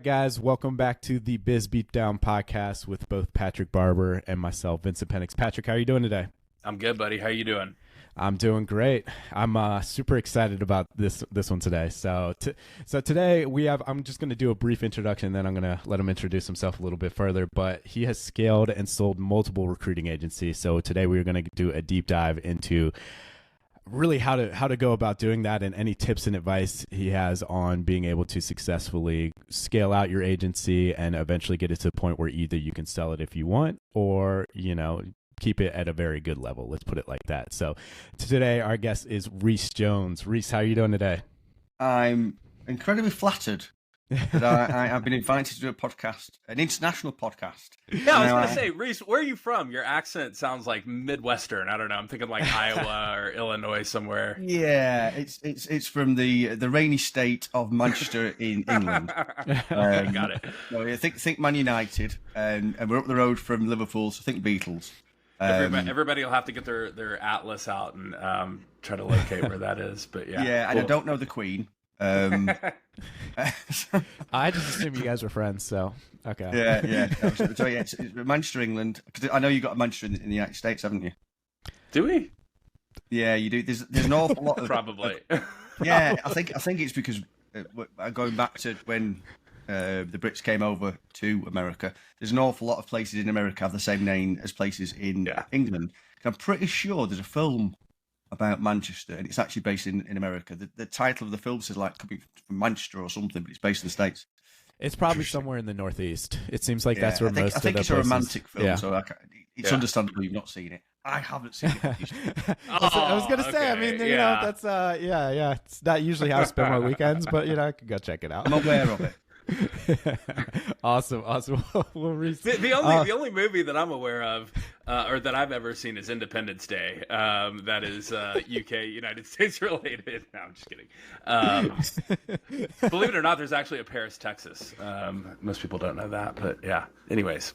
guys, welcome back to the BizBeatdown Podcast with both Patrick Barbour and myself, Vincent Pennix. Patrick, how are you doing today? I'm good, buddy. How you doing? I'm doing great. I'm super excited about this one today. So today I'm just going to do a brief introduction, and then I'm going to let him introduce himself a little bit further. But he has scaled and sold multiple recruiting agencies. So today we're going to do a deep dive into really how to go about doing that, and any tips and advice he has on being able to successfully scale out your agency and eventually get it to the point where either you can sell it if you want, or keep it at a very good level. Let's put it like that. So today our guest is Reese Jones. Reese, how are you doing today? I'm incredibly flattered that I've been invited to do a podcast, an international podcast. Yeah, I was going to say, Reese, where are you from? Your accent sounds like Midwestern. I don't know. I'm thinking like Iowa or Illinois somewhere. Yeah, it's from the rainy state of Manchester in England. Got it. So think Man United, and we're up the road from Liverpool, so think Beatles. Everybody will have to get their atlas out and try to locate where that is. But yeah, yeah, cool. and I don't know the Queen. I just assumed you guys were friends, so okay. Yeah. So yeah, it's Manchester, England. Because I know you got a Manchester in the United States, haven't you? Do we? Yeah, you do. There's an awful lot of probably. Yeah, I think it's because going back to when the Brits came over to America, there's an awful lot of places in America have the same name as places in England. And I'm pretty sure there's a film about Manchester, and it's actually based in America. The title of the film says like coming from Manchester or something, but it's based in the States. It's probably somewhere in the Northeast. It seems like that's where most of the places. I think it's a romantic film, so it's understandable you've not seen it. I haven't seen it. I was gonna say. I mean, that's It's not usually how I spend my weekends, but I could go check it out. I'm aware of it. Awesome. Well, the only movie that I'm aware of or that I've ever seen is Independence Day. That is UK United States related. No, I'm just kidding. Believe it or not, there's actually a Paris, Texas. Most people don't know that, but yeah. Anyways,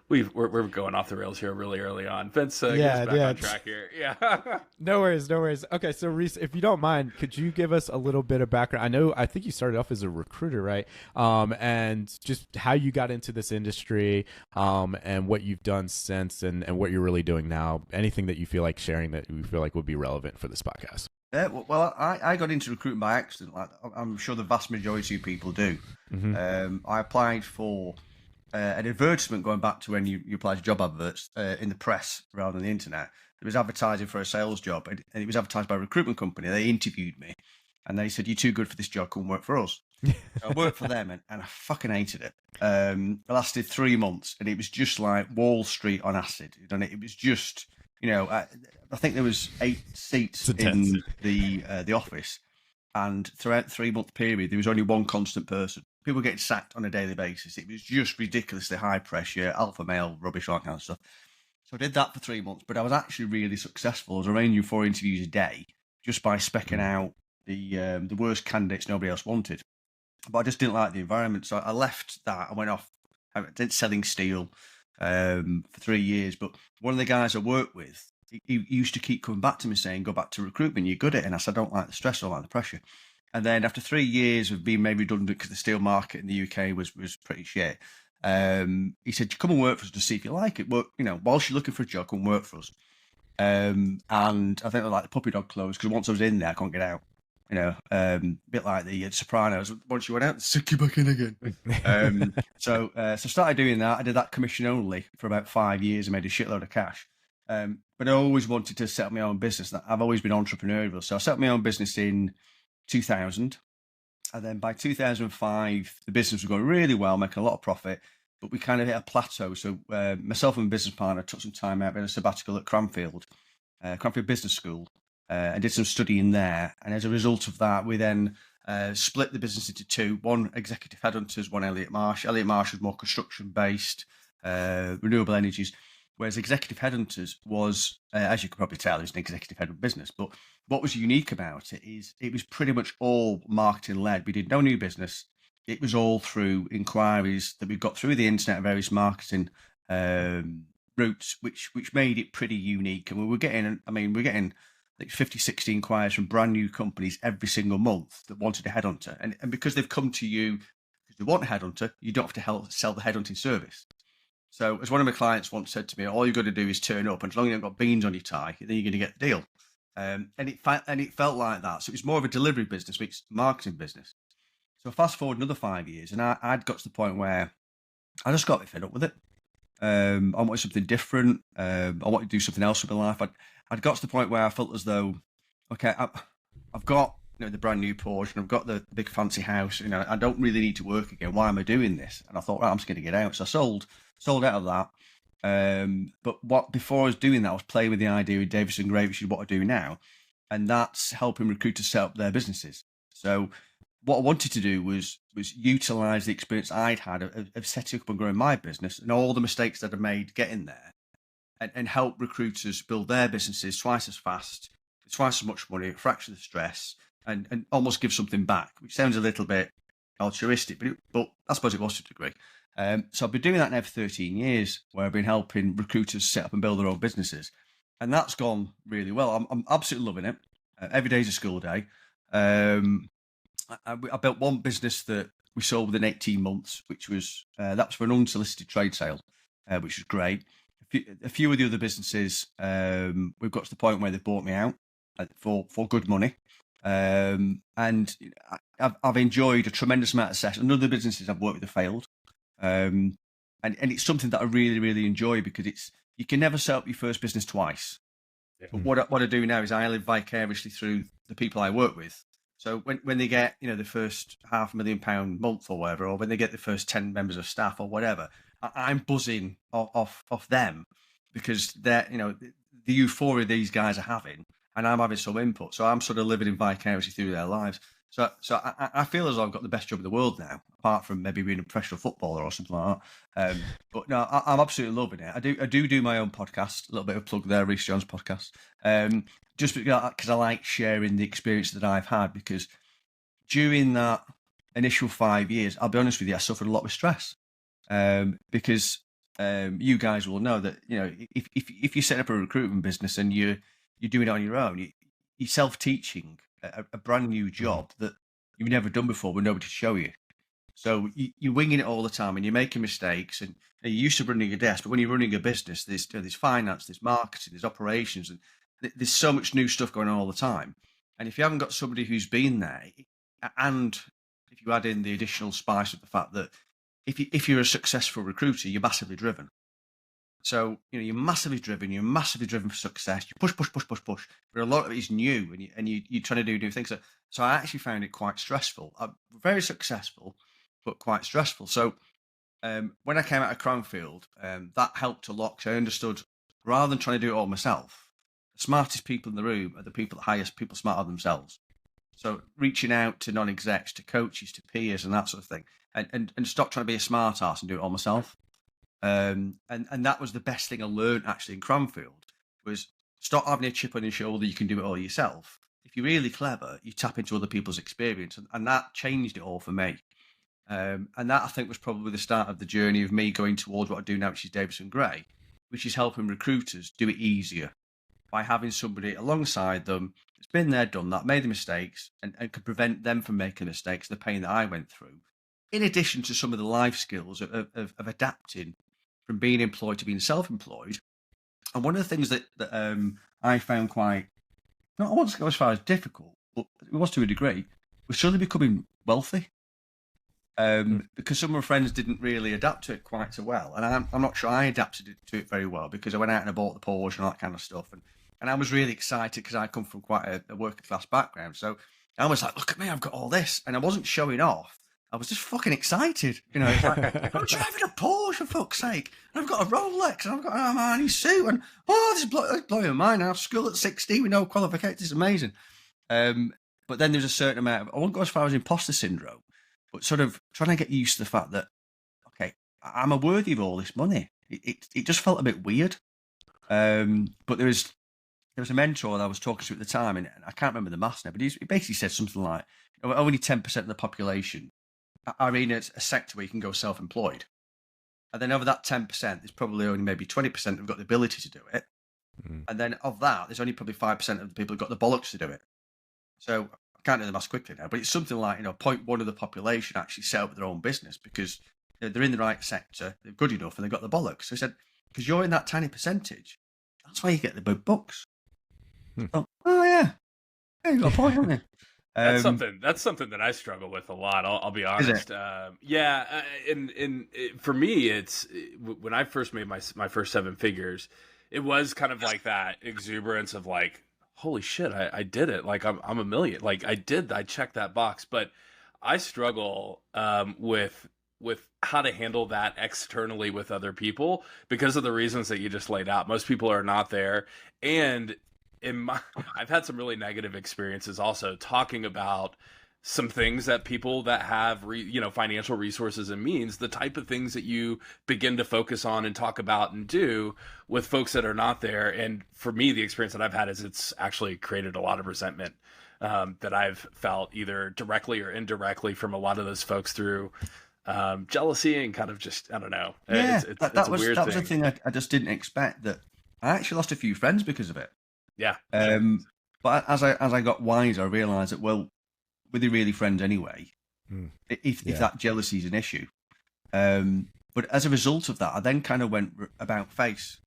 we're going off the rails here really early on. Vince, get us back on track here. Yeah. No worries. Okay, so Reese, if you don't mind, could you give us a little bit of background? I think you started off as a recruiter, right? And just how you got into this industry, and what you've done since, and what you're really doing now. Anything that you feel like sharing that you feel like would be relevant for this podcast. Yeah, well, I got into recruitment by accident. Like I'm sure the vast majority of people do. Mm-hmm. I applied for an advertisement going back to when you applied to job adverts in the press rather than the internet. It was advertising for a sales job, and it was advertised by a recruitment company. They interviewed me, and they said, "You're too good for this job. Come work for us." So I worked for them, and I fucking hated it. It lasted 3 months, and it was just like Wall Street on acid. And it was just, I think there was 8 seats in the office, and throughout the 3-month period, there was only one constant person. People getting sacked on a daily basis. It was just ridiculously high pressure, alpha male, rubbish, all that kind of stuff. So I did that for 3 months, but I was actually really successful. I was arranging 4 interviews a day just by specking out the worst candidates nobody else wanted. But I just didn't like the environment, so I left that. I went off. I did selling steel for 3 years. But one of the guys I worked with, he used to keep coming back to me saying, "Go back to recruitment. You're good at it." And I said, "I don't like the stress. I don't like the pressure." And then after 3 years of being made redundant because the steel market in the UK was pretty shit, he said, "Come and work for us to see if you like it. Work, whilst you're looking for a job, come work for us." And I think I like the puppy dog clothes, because once I was in there, I couldn't get out. A bit like the Sopranos. Once you went out, suck you back in again. So I started doing that. I did that commission only for about 5 years. I made a shitload of cash. But I always wanted to set up my own business. I've always been entrepreneurial. So I set up my own business in 2000, and then by 2005 the business was going really well, making a lot of profit, but we kind of hit a plateau. So myself and my business partner took some time out, we had a sabbatical at Cranfield Business School, and did some studying there. And as a result of that, we then split the business into 2: one executive headhunters, one Elliott Marsh. Elliott Marsh was more construction based, renewable energies, whereas executive headhunters was, as you can probably tell, it was an executive headhunt business. But what was unique about it is it was pretty much all marketing led. We did no new business. It was all through inquiries that we got through the internet and various marketing routes, which made it pretty unique. And we're getting like 50, 60 inquiries from brand new companies every single month that wanted a headhunter. And because they've come to you because they want a headhunter, you don't have to sell the headhunting service. So as one of my clients once said to me, all you've got to do is turn up, and as long as you haven't got beans on your tie, then you're going to get the deal. And it felt like that. So it was more of a delivery business, but it's a marketing business. So fast forward another 5 years, and I'd got to the point where I just got a bit fed up with it. I wanted something different. I wanted to do something else with my life. I'd got to the point where I felt as though, okay, I've got the brand new Porsche, and I've got the big fancy house. I don't really need to work again. Why am I doing this? And I thought, right, I'm just going to get out. So I sold out of that. But before I was doing that, I was playing with the idea of Davidson Gray, which is what I do now, and that's helping recruiters set up their businesses. So what I wanted to do was utilize the experience I'd had of setting up and growing my business and all the mistakes that I made getting there, and help recruiters build their businesses twice as fast, twice as much money, a fraction of the stress, and almost give something back, which sounds a little bit altruistic, but I suppose it was to a degree. So I've been doing that now for 13 years, where I've been helping recruiters set up and build their own businesses. And that's gone really well. I'm absolutely loving it. Every day's a school day. I built one business that we sold within 18 months, which was that was for an unsolicited trade sale, which was great. A few of the other businesses, we've got to the point where they've bought me out for good money. And I've enjoyed a tremendous amount of sessions. None of the businesses I've worked with have failed. And it's something that I really, really enjoy, because you can never set up your first business twice. Yeah. But what I do now is I live vicariously through the people I work with. So when they get, the first £500,000 month or whatever, or when they get the first 10 members of staff or whatever, I'm buzzing off them, because they're, the euphoria these guys are having, and I'm having some input. So I'm sort of living in vicariously through their lives. So I feel as though I've got the best job in the world now, apart from maybe being a professional footballer or something like that. But no, I'm absolutely loving it. I do my own podcast, a little bit of a plug there, Reece Jones podcast. Just because I like sharing the experience that I've had, because during that initial 5 years, I'll be honest with you, I suffered a lot with stress. Because you guys will know that, if you set up a recruitment business and you're doing it on your own, you're self-teaching a brand new job that you've never done before with nobody to show you. So you're winging it all the time, and you're making mistakes, and you're used to running a desk, but when you're running a business, there's finance, there's marketing, there's operations, and there's so much new stuff going on all the time. And if you haven't got somebody who's been there, and if you add in the additional spice of the fact that if you're a successful recruiter, you're massively driven. So, you're massively driven for success. You push, but a lot of it is new, and you're trying to do new things. So I actually found it quite stressful. I'm very successful, but quite stressful. So when I came out of Cranfield, that helped a lot, because I understood, rather than trying to do it all myself, the smartest people in the room are the people that hire people smarter than themselves. So reaching out to non-execs, to coaches, to peers, and that sort of thing, and stop trying to be a smart ass and do it all myself. And that was the best thing I learned actually in Cranfield, was stop having a chip on your shoulder. You can do it all yourself. If you're really clever, you tap into other people's experience, and that changed it all for me. And that, I think, was probably the start of the journey of me going towards what I do now, which is Davidson Gray, which is helping recruiters do it easier by having somebody alongside them that's been there, done that, made the mistakes, and could prevent them from making mistakes, the pain that I went through, in addition to some of the life skills of adapting from being employed to being self-employed. And one of the things that I found quite, I won't go as far as difficult, but it was to a degree, was suddenly becoming wealthy. Because some of my friends didn't really adapt to it quite so well. And I'm not sure I adapted to it very well, because I went out and I bought the Porsche and all that kind of stuff. And I was really excited, because I come from quite a working class background. So I was like, look at me, I've got all this. And I wasn't showing off. I was just fucking excited. It's like, I'm driving a Porsche, for fuck's sake. And I've got a Rolex, and I've got an Armani suit. And, this is blowing my mind. I have school at 16 with no qualifications. It's amazing. But then there's a certain amount of, I won't go as far as imposter syndrome, but sort of trying to get used to the fact that, okay, I'm worthy of all this money. It just felt a bit weird. But there was a mentor that I was talking to at the time, and I can't remember the maths now, but he basically said something like, only 10% of the population are in a sector where you can go self-employed. And then over that 10%, there's probably only maybe 20% who've got the ability to do it. And then of that, there's only probably 5% of the people who've got the bollocks to do it. So can't do the maths quickly now, but it's something like 0.1 of the population actually set up their own business because they're in the right sector, they're good enough, and they've got the bollocks. So he said, because you're in that tiny percentage, that's why you get the big bucks. Oh yeah, you got a point, haven't you? That's something that I struggle with a lot. I'll be honest. And for me, it's when I first made my first 7 figures, it was kind of like that exuberance of like, holy shit, I did it. Like I'm a million. Like I checked that box. But I struggle with how to handle that externally with other people because of the reasons that you just laid out. Most people are not there, and I've had some really negative experiences also talking about some things that people that have financial resources and means, the type of things that you begin to focus on and talk about and do with folks that are not there. And for me, the experience that I've had is it's actually created a lot of resentment that I've felt either directly or indirectly from a lot of those folks through jealousy and kind of just, I don't know. Yeah, that was a thing I just didn't expect. That I actually lost a few friends because of it. Yeah. But as I got wiser, I realised that, well, were they really friends anyway? If that jealousy is an issue. But as a result of that, I then kind of went about face,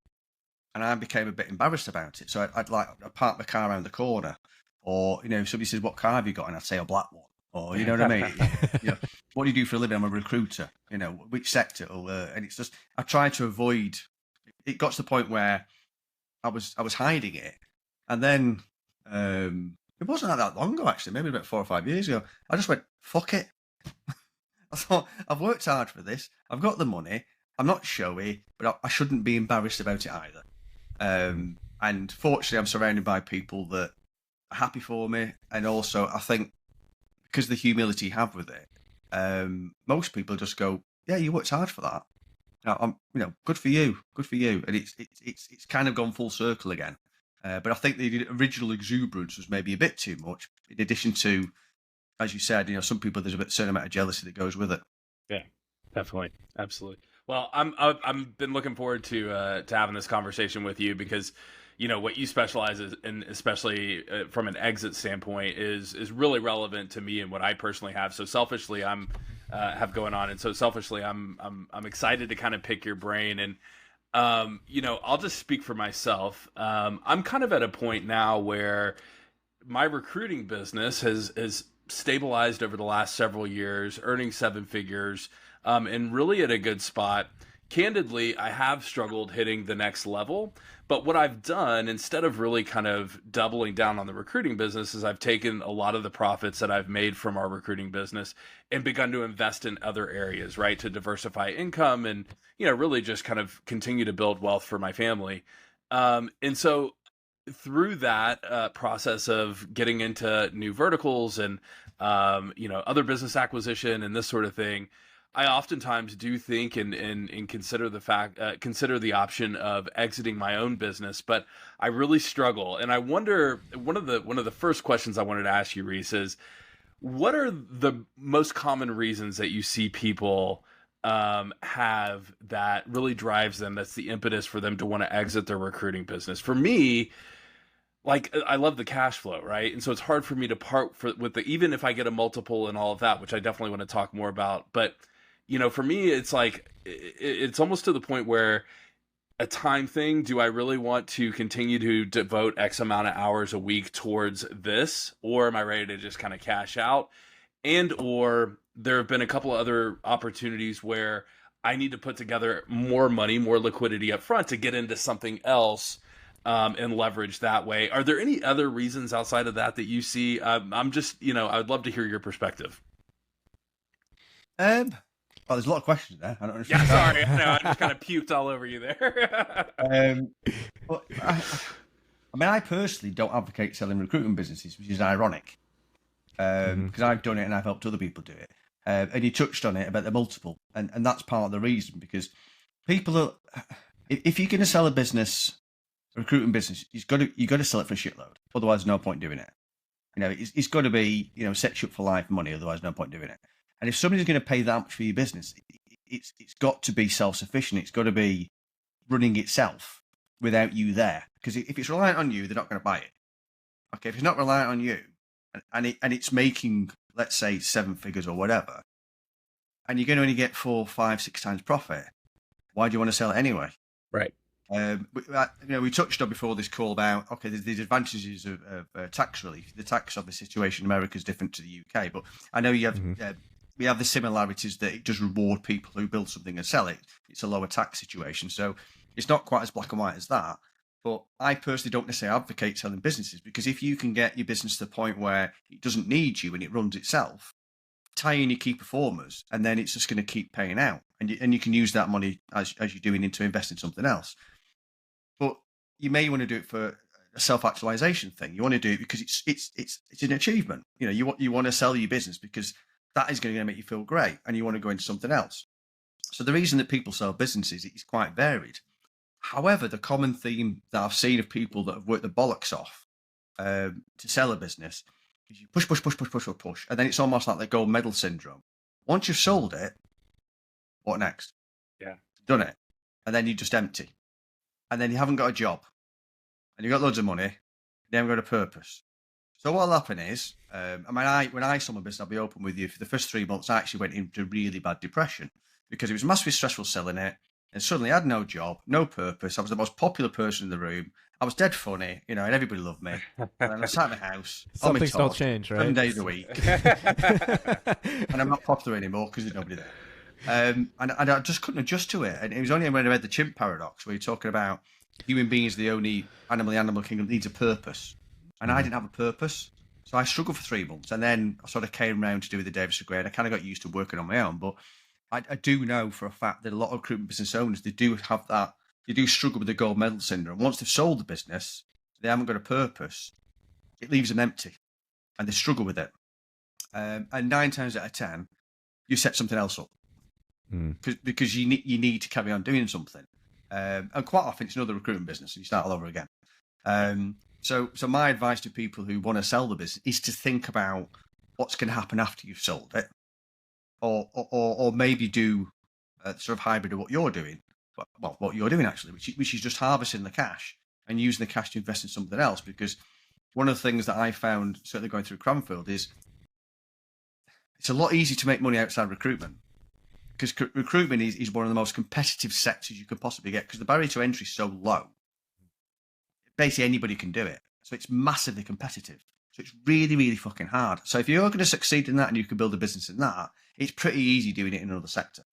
and I became a bit embarrassed about it. So I'd park my car around the corner, or if somebody says, "What car have you got?" and I'd say a black one, or you know what I mean. What do you do for a living? I'm a recruiter. Which sector? And it's just I tried to avoid. It got to the point where I was hiding it. And then it wasn't that long ago, actually, maybe about 4 or 5 years ago. I just went, fuck it. I thought, I've worked hard for this. I've got the money. I'm not showy, but I shouldn't be embarrassed about it either. And fortunately, I'm surrounded by people that are happy for me. And also, I think because of the humility you have with it, most people just go, yeah, you worked hard for that. Now, good for you. Good for you. And it's kind of gone full circle again. But I think the original exuberance was maybe a bit too much. In addition to, as you said, some people there's a certain amount of jealousy that goes with it. Yeah, definitely, absolutely. Well, I've been looking forward to having this conversation with you because, what you specialize in, especially from an exit standpoint, is really relevant to me and what I personally have. So selfishly, I'm have going on, and so selfishly, I'm excited to kind of pick your brain and. I'll just speak for myself. I'm kind of at a point now where my recruiting business has stabilized over the last several years, earning 7 figures, and really at a good spot. Candidly, I have struggled hitting the next level, but what I've done, instead of really kind of doubling down on the recruiting business, is I've taken a lot of the profits that I've made from our recruiting business and begun to invest in other areas, right, to diversify income and, really just kind of continue to build wealth for my family. And so through that process of getting into new verticals and, other business acquisition and this sort of thing, I oftentimes do think and consider the option of exiting my own business, but I really struggle. And I wonder, one of the first questions I wanted to ask you, Reese, is what are the most common reasons that you see people have that really drives them? That's the impetus for them to want to exit their recruiting business. For me, like, I love the cash flow, right? And so it's hard for me to part with even if I get a multiple and all of that, which I definitely want to talk more about. But for me, it's like, it's almost to the point where a time thing. Do I really want to continue to devote X amount of hours a week towards this? Or am I ready to just kind of cash out? Or there have been a couple of other opportunities where I need to put together more money, more liquidity up front to get into something else and leverage that way. Are there any other reasons outside of that you see? I'm just, I'd love to hear your perspective. Well, there's a lot of questions there. I don't understand. Yeah, sorry. I just kind of puked all over you there. But I personally don't advocate selling recruitment businesses, which is ironic, because I've done it and I've helped other people do it. And you touched on it about the multiple, and that's part of the reason, because people are, if you're going to sell a recruitment business, you've got to sell it for a shitload. Otherwise, no point doing it. It's got to be, set you up for life money. Otherwise, no point doing it. And if somebody's going to pay that much for your business, it's got to be self-sufficient. It's got to be running itself without you there. Because if it's reliant on you, they're not going to buy it. Okay, if it's not reliant on you, and it's making, let's say, 7 figures or whatever, and you're going to only get 4, 5, 6 times profit, why do you want to sell it anyway? Right. We touched on before this call about, okay, there's these advantages of tax relief. The tax of the situation in America is different to the UK, but I know you have we have the similarities that it does reward people who build something and sell it. It's a lower tax situation, so it's not quite as black and white as that. But I personally don't necessarily advocate selling businesses, because if you can get your business to the point where it doesn't need you and it runs itself, tie in your key performers, and then it's just going to keep paying out, and you can use that money as you're doing into invest in something else. But you may want to do it for a self-actualization thing. You want to do it because it's an achievement. You want to sell your business because that is going to make you feel great, and you want to go into something else. So the reason that people sell businesses is quite varied. However, the common theme that I've seen of people that have worked the bollocks off to sell a business is you push, and then it's almost like the gold medal syndrome. Once you've sold it, what next? Yeah, done it, and then you're just empty. And then you haven't got a job, and you've got loads of money, you haven't got a purpose. So what'll happen is, when I sold my business, I'll be open with you, for the first 3 months, I actually went into really bad depression because it was massively stressful selling it, and suddenly I had no job, no purpose. I was the most popular person in the room. I was dead funny, and everybody loved me. And then I sat in the house. Some things don't change, right? 7 days a week. And I'm not popular anymore because there's nobody there. And I just couldn't adjust to it. And it was only when I read the chimp paradox, where you're talking about human beings, the only animal in the animal kingdom needs a purpose. And I didn't have a purpose. So I struggled for 3 months. And then I sort of came around to do with the Davidson grade. I kind of got used to working on my own. But I do know for a fact that a lot of recruitment business owners, they do have that. They do struggle with the gold medal syndrome. Once they've sold the business, they haven't got a purpose. It leaves them empty. And they struggle with it. And 9 times out of 10, you set something else up. Because you need to carry on doing something, and quite often it's another recruitment business, and you start all over again. So my advice to people who want to sell the business is to think about what's going to happen after you've sold it, or maybe do a sort of hybrid of what you're doing, what you're doing actually, which is just harvesting the cash and using the cash to invest in something else. Because one of the things that I found, certainly going through Cranfield, is it's a lot easier to make money outside recruitment. Because recruitment is one of the most competitive sectors you could possibly get, because the barrier to entry is so low. Basically, anybody can do it. So it's massively competitive. So it's really, really fucking hard. So if you're going to succeed in that and you can build a business in that, it's pretty easy doing it in another sector.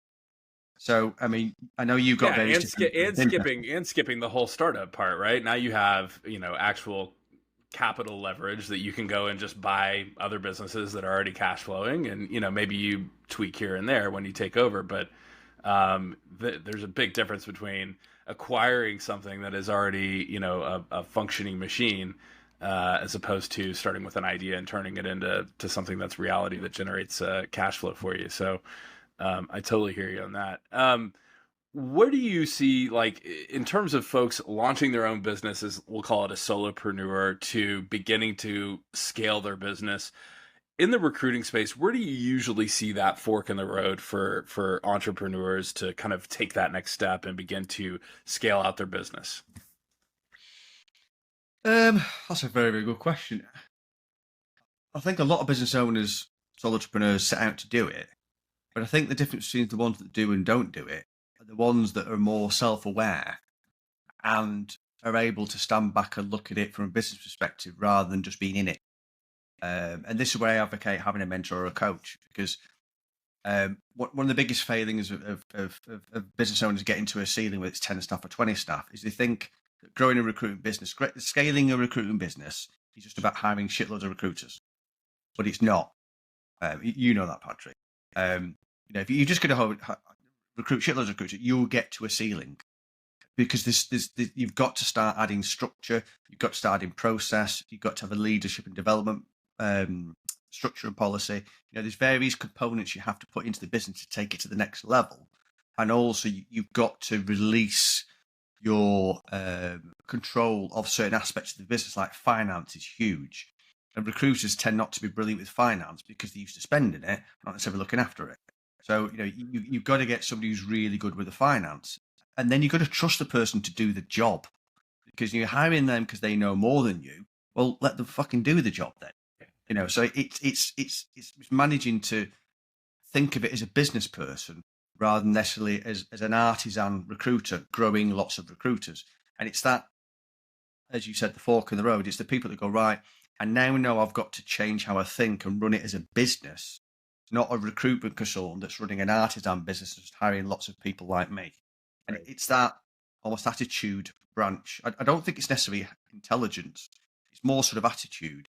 So, I mean, I know you've got skipping the whole startup part, right? Now you have, actual capital leverage that you can go and just buy other businesses that are already cash flowing, and maybe you tweak here and there when you take over, but there's a big difference between acquiring something that is already a functioning machine as opposed to starting with an idea and turning it into something that's reality that generates cash flow for you. So I totally hear you on that. Where do you see, like, in terms of folks launching their own businesses, we'll call it a solopreneur, to beginning to scale their business in the recruiting space, where do you usually see that fork in the road for entrepreneurs to kind of take that next step and begin to scale out their business? That's a very, very good question. I think a lot of business owners, solopreneurs, set out to do it, but I think the difference between the ones that do and don't do it are the ones that are more self-aware and are able to stand back and look at it from a business perspective rather than just being in it. And this is where I advocate having a mentor or a coach, because one of the biggest failings of business owners getting to a ceiling with its 10 staff or 20 staff is they think that growing a recruitment business, scaling a recruitment business is just about hiring shitloads of recruiters. But it's not. You know that, Patrick. If you're just going to recruit shitloads of recruiters, you'll get to a ceiling. Because this, you've got to start adding structure, you've got to start adding process, you've got to have a leadership and development structure and policy. There's various components you have to put into the business to take it to the next level. And also you've got to release your control of certain aspects of the business, like finance is huge. And recruiters tend not to be brilliant with finance because they're used to spending it, not necessarily looking after it. So, you've got to get somebody who's really good with the finance. And then you've got to trust the person to do the job, because you're hiring them because they know more than you. Well, let them fucking do the job then. So it's managing to think of it as a business person rather than necessarily as an artisan recruiter growing lots of recruiters. And it's that, as you said, the fork in the road. It's the people that go, right, I now know I've got to change how I think and run it as a business, not a recruitment consultant that's running an artisan business and hiring lots of people like me. And Right. it's that almost attitude branch. I don't think it's necessarily intelligence. It's more sort of attitude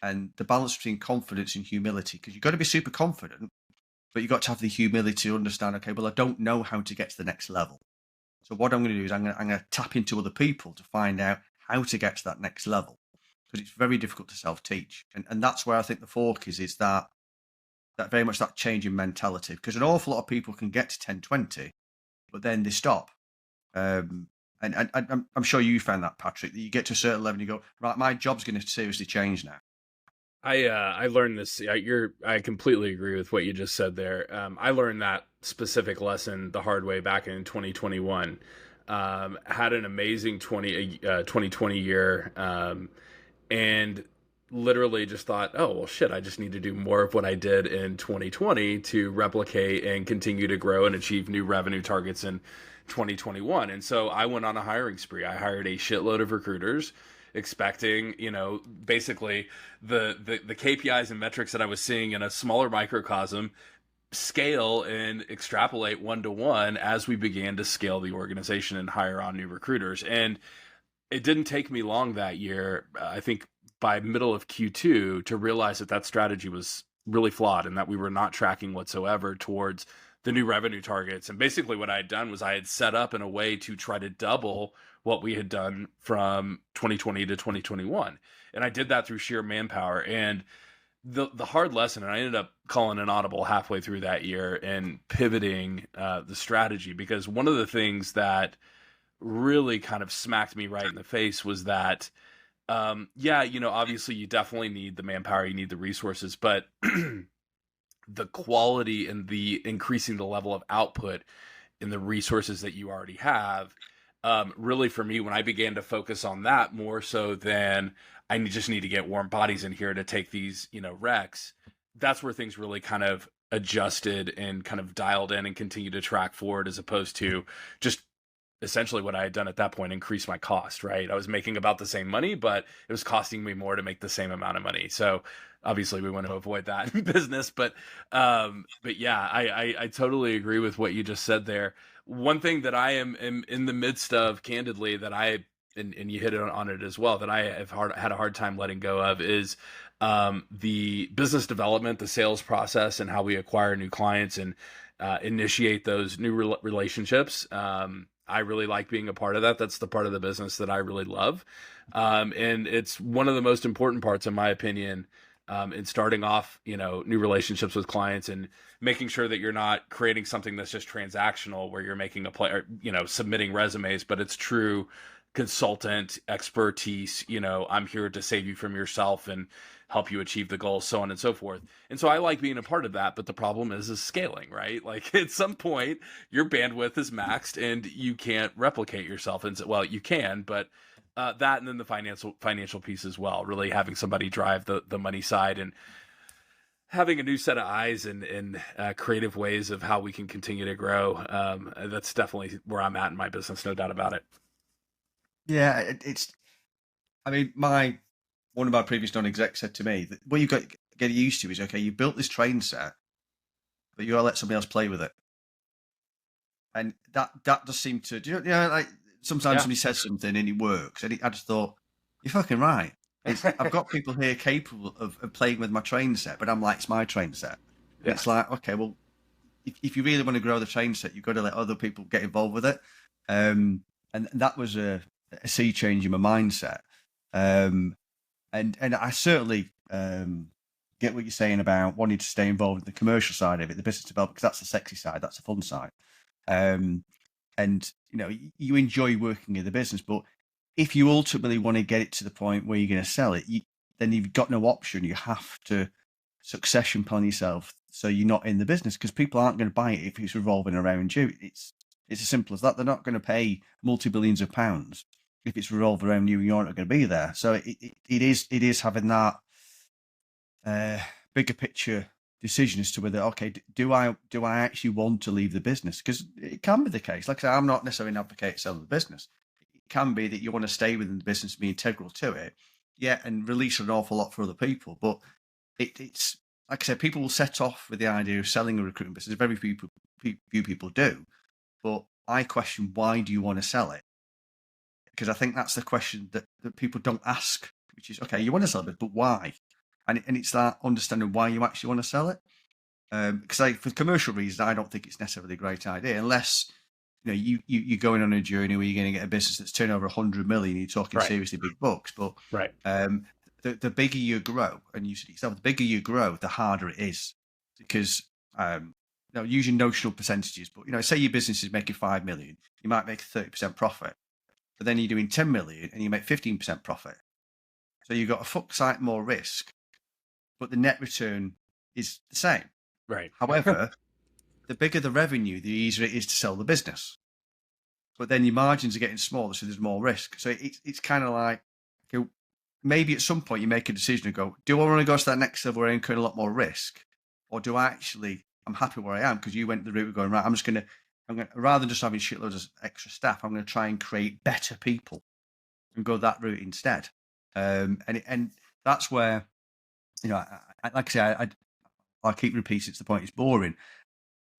and the balance between confidence and humility, because you've got to be super confident, but you've got to have the humility to understand, okay, well, I don't know how to get to the next level. So what I'm going to do is I'm going to tap into other people to find out how to get to that next level, because it's very difficult to self-teach. And that's where I think the fork is that very much that change in mentality, because an awful lot of people can get to 10, 20, but then they stop. And I'm sure you found that, Patrick, that you get to a certain level and you go, right, my job's going to seriously change now. I learned this. I completely agree with what you just said there. I learned that specific lesson the hard way back in 2021. Had an amazing 2020 year, and literally just thought, oh well, shit, I just need to do more of what I did in 2020 to replicate and continue to grow and achieve new revenue targets in 2021. And so I went on a hiring spree. I hired a shitload of recruiters, expecting, basically the KPIs and metrics that I was seeing in a smaller microcosm scale and extrapolate 1-to-1 as we began to scale the organization and hire on new recruiters. And it didn't take me long that year, I think by middle of Q2, to realize that strategy was really flawed and that we were not tracking whatsoever towards the new revenue targets. And basically what I had done was I had set up in a way to try to double what we had done from 2020 to 2021. And I did that through sheer manpower. And the hard lesson, and I ended up calling an audible halfway through that year and pivoting the strategy, because one of the things that really kind of smacked me right in the face was that, obviously you definitely need the manpower, you need the resources, but the quality and the increasing the level of output in the resources that you already have, really for me, when I began to focus on that more so than I just need to get warm bodies in here to take these, recs, that's where things really kind of adjusted and kind of dialed in and continue to track forward, as opposed to just essentially what I had done at that point, increase my cost, right? I was making about the same money, but it was costing me more to make the same amount of money. So obviously we want to avoid that in business, but yeah, I totally agree with what you just said there. One thing that I am in the midst of, candidly, that and you hit on it as well, that I have had a hard time letting go of is the business development, the sales process, and how we acquire new clients and initiate those new relationships. I really like being a part of that. That's the part of the business that I really love. And it's one of the most important parts, in my opinion, in starting off, new relationships with clients and making sure that you're not creating something that's just transactional where you're making a play, or, submitting resumes, but it's true consultant expertise. I'm here to save you from yourself and help you achieve the goals, so on and so forth. And so I like being a part of that, but the problem is scaling, right? Like at some point your bandwidth is maxed and you can't replicate yourself. And so, well, you can, but that, and then the financial piece as well, really having somebody drive the money side and having a new set of eyes and creative ways of how we can continue to grow. That's definitely where I'm at in my business, no doubt about it. Yeah, one of my previous non-execs said to me that what you've got to get used to is, okay, you built this train set, but you got to let somebody else play with it. And that does seem to, like sometimes somebody says something and it works. And I just thought, you're fucking right. I've got people here capable of playing with my train set, but I'm like, it's my train set. Yeah. It's like, okay, well, if you really want to grow the train set, you've got to let other people get involved with it. And that was a sea change in my mindset. And I certainly get what you're saying about wanting to stay involved in the commercial side of it, the business development, because that's the sexy side, that's the fun side. And you enjoy working in the business, but if you ultimately want to get it to the point where you're going to sell it, then you've got no option. You have to succession plan yourself so you're not in the business, because people aren't going to buy it if it's revolving around you. It's as simple as that. They're not going to pay multi-billions of pounds if it's revolved around you and you're not going to be there. So it is having that bigger picture decision as to whether, okay, do I actually want to leave the business? Because it can be the case. Like I said, I'm not necessarily an advocate selling the business. It can be that you want to stay within the business, be integral to it, and release an awful lot for other people. But it's like I said, people will set off with the idea of selling a recruitment business. Very few people do. But I question, why do you want to sell it? Because I think that's the question that people don't ask, which is, okay, you want to sell it, but why? And it's that understanding why you actually want to sell it. Because for commercial reasons, I don't think it's necessarily a great idea, unless you're going on a journey where you're going to get a business that's turning over 100 million. You're talking seriously big bucks. But the bigger you grow, and you said yourself, the bigger you grow, the harder it is, because using notional percentages. But say your business is making 5 million, you might make a 30% profit, but then you're doing 10 million and you make 15% profit. So you've got a fuck sight more risk, but the net return is the same. Right. However, the bigger the revenue, the easier it is to sell the business. But then your margins are getting smaller, so there's more risk. So it's kind of like, maybe at some point you make a decision and go, do I want to go to that next level where I incur a lot more risk? Or do I actually, I'm happy where I am? Because you went the route of going, right, I'm going to, rather than just having shitloads of extra staff, I'm going to try and create better people and go that route instead. And that's where, like I say, I keep repeating, it's the point, it's boring.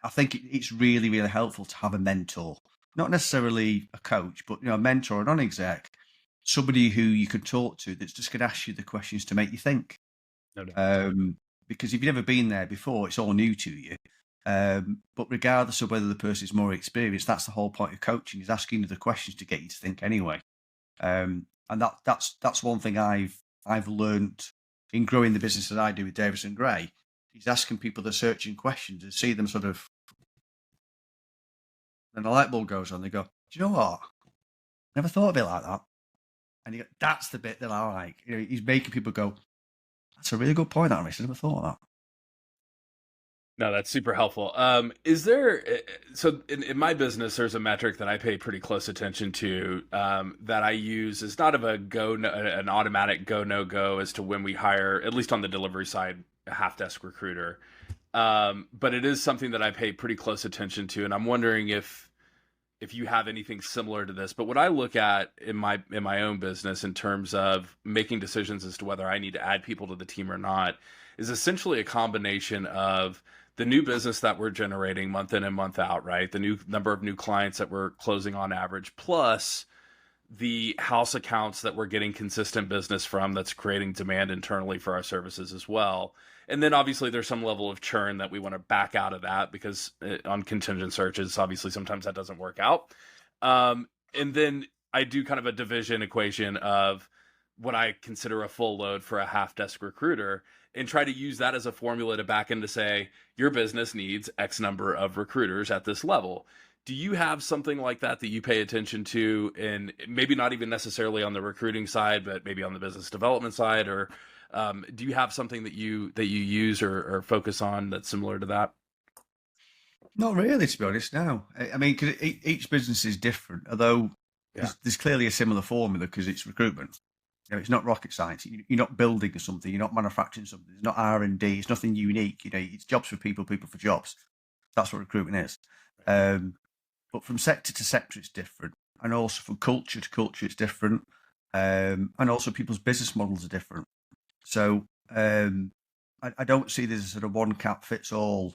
I think it's really, really helpful to have a mentor, not necessarily a coach, but a mentor, a non-exec, somebody who you can talk to that's just going to ask you the questions to make you think. No doubt. Because if you've never been there before, it's all new to you. But regardless of whether the person is more experienced, that's the whole point of coaching, is asking you the questions to get you to think anyway. And that's one thing I've learned in growing the business that I do with Davidson Gray. He's asking people the searching questions and see them sort of, then the light bulb goes on. They go, do you know what? Never thought of it like that. And you go, that's the bit that I like. He's making people go, that's a really good point, Aaron. I never thought of that. No, that's super helpful. Is there, so in my business, there's a metric that I pay pretty close attention to that I use is not of an automatic go, no go as to when we hire, at least on the delivery side, a half-desk recruiter. But it is something that I pay pretty close attention to. And I'm wondering if you have anything similar to this. But what I look at in my own business in terms of making decisions as to whether I need to add people to the team or not is essentially a combination of the new business that we're generating month in and month out, right? The new number of new clients that we're closing on average, plus the house accounts that we're getting consistent business from that's creating demand internally for our services as well. And then obviously there's some level of churn that we want to back out of that because on contingent searches, obviously sometimes that doesn't work out. And then I do kind of a division equation of what I consider a full load for a half-desk recruiter and try to use that as a formula to back into say, your business needs X number of recruiters at this level. Do you have something like that you pay attention to, and maybe not even necessarily on the recruiting side, but maybe on the business development side, or do you have something that you use or focus on that's similar to that? Not really, to be honest. No, I mean, because each business is different. Although there's clearly a similar formula because it's recruitment. It's not rocket science. You're not building something. You're not manufacturing something. It's not R&D. It's nothing unique. It's jobs for people, people for jobs. That's what recruitment is. But from sector to sector, it's different. And also from culture to culture, it's different. And also people's business models are different. So I don't see this as a sort of one cap fits all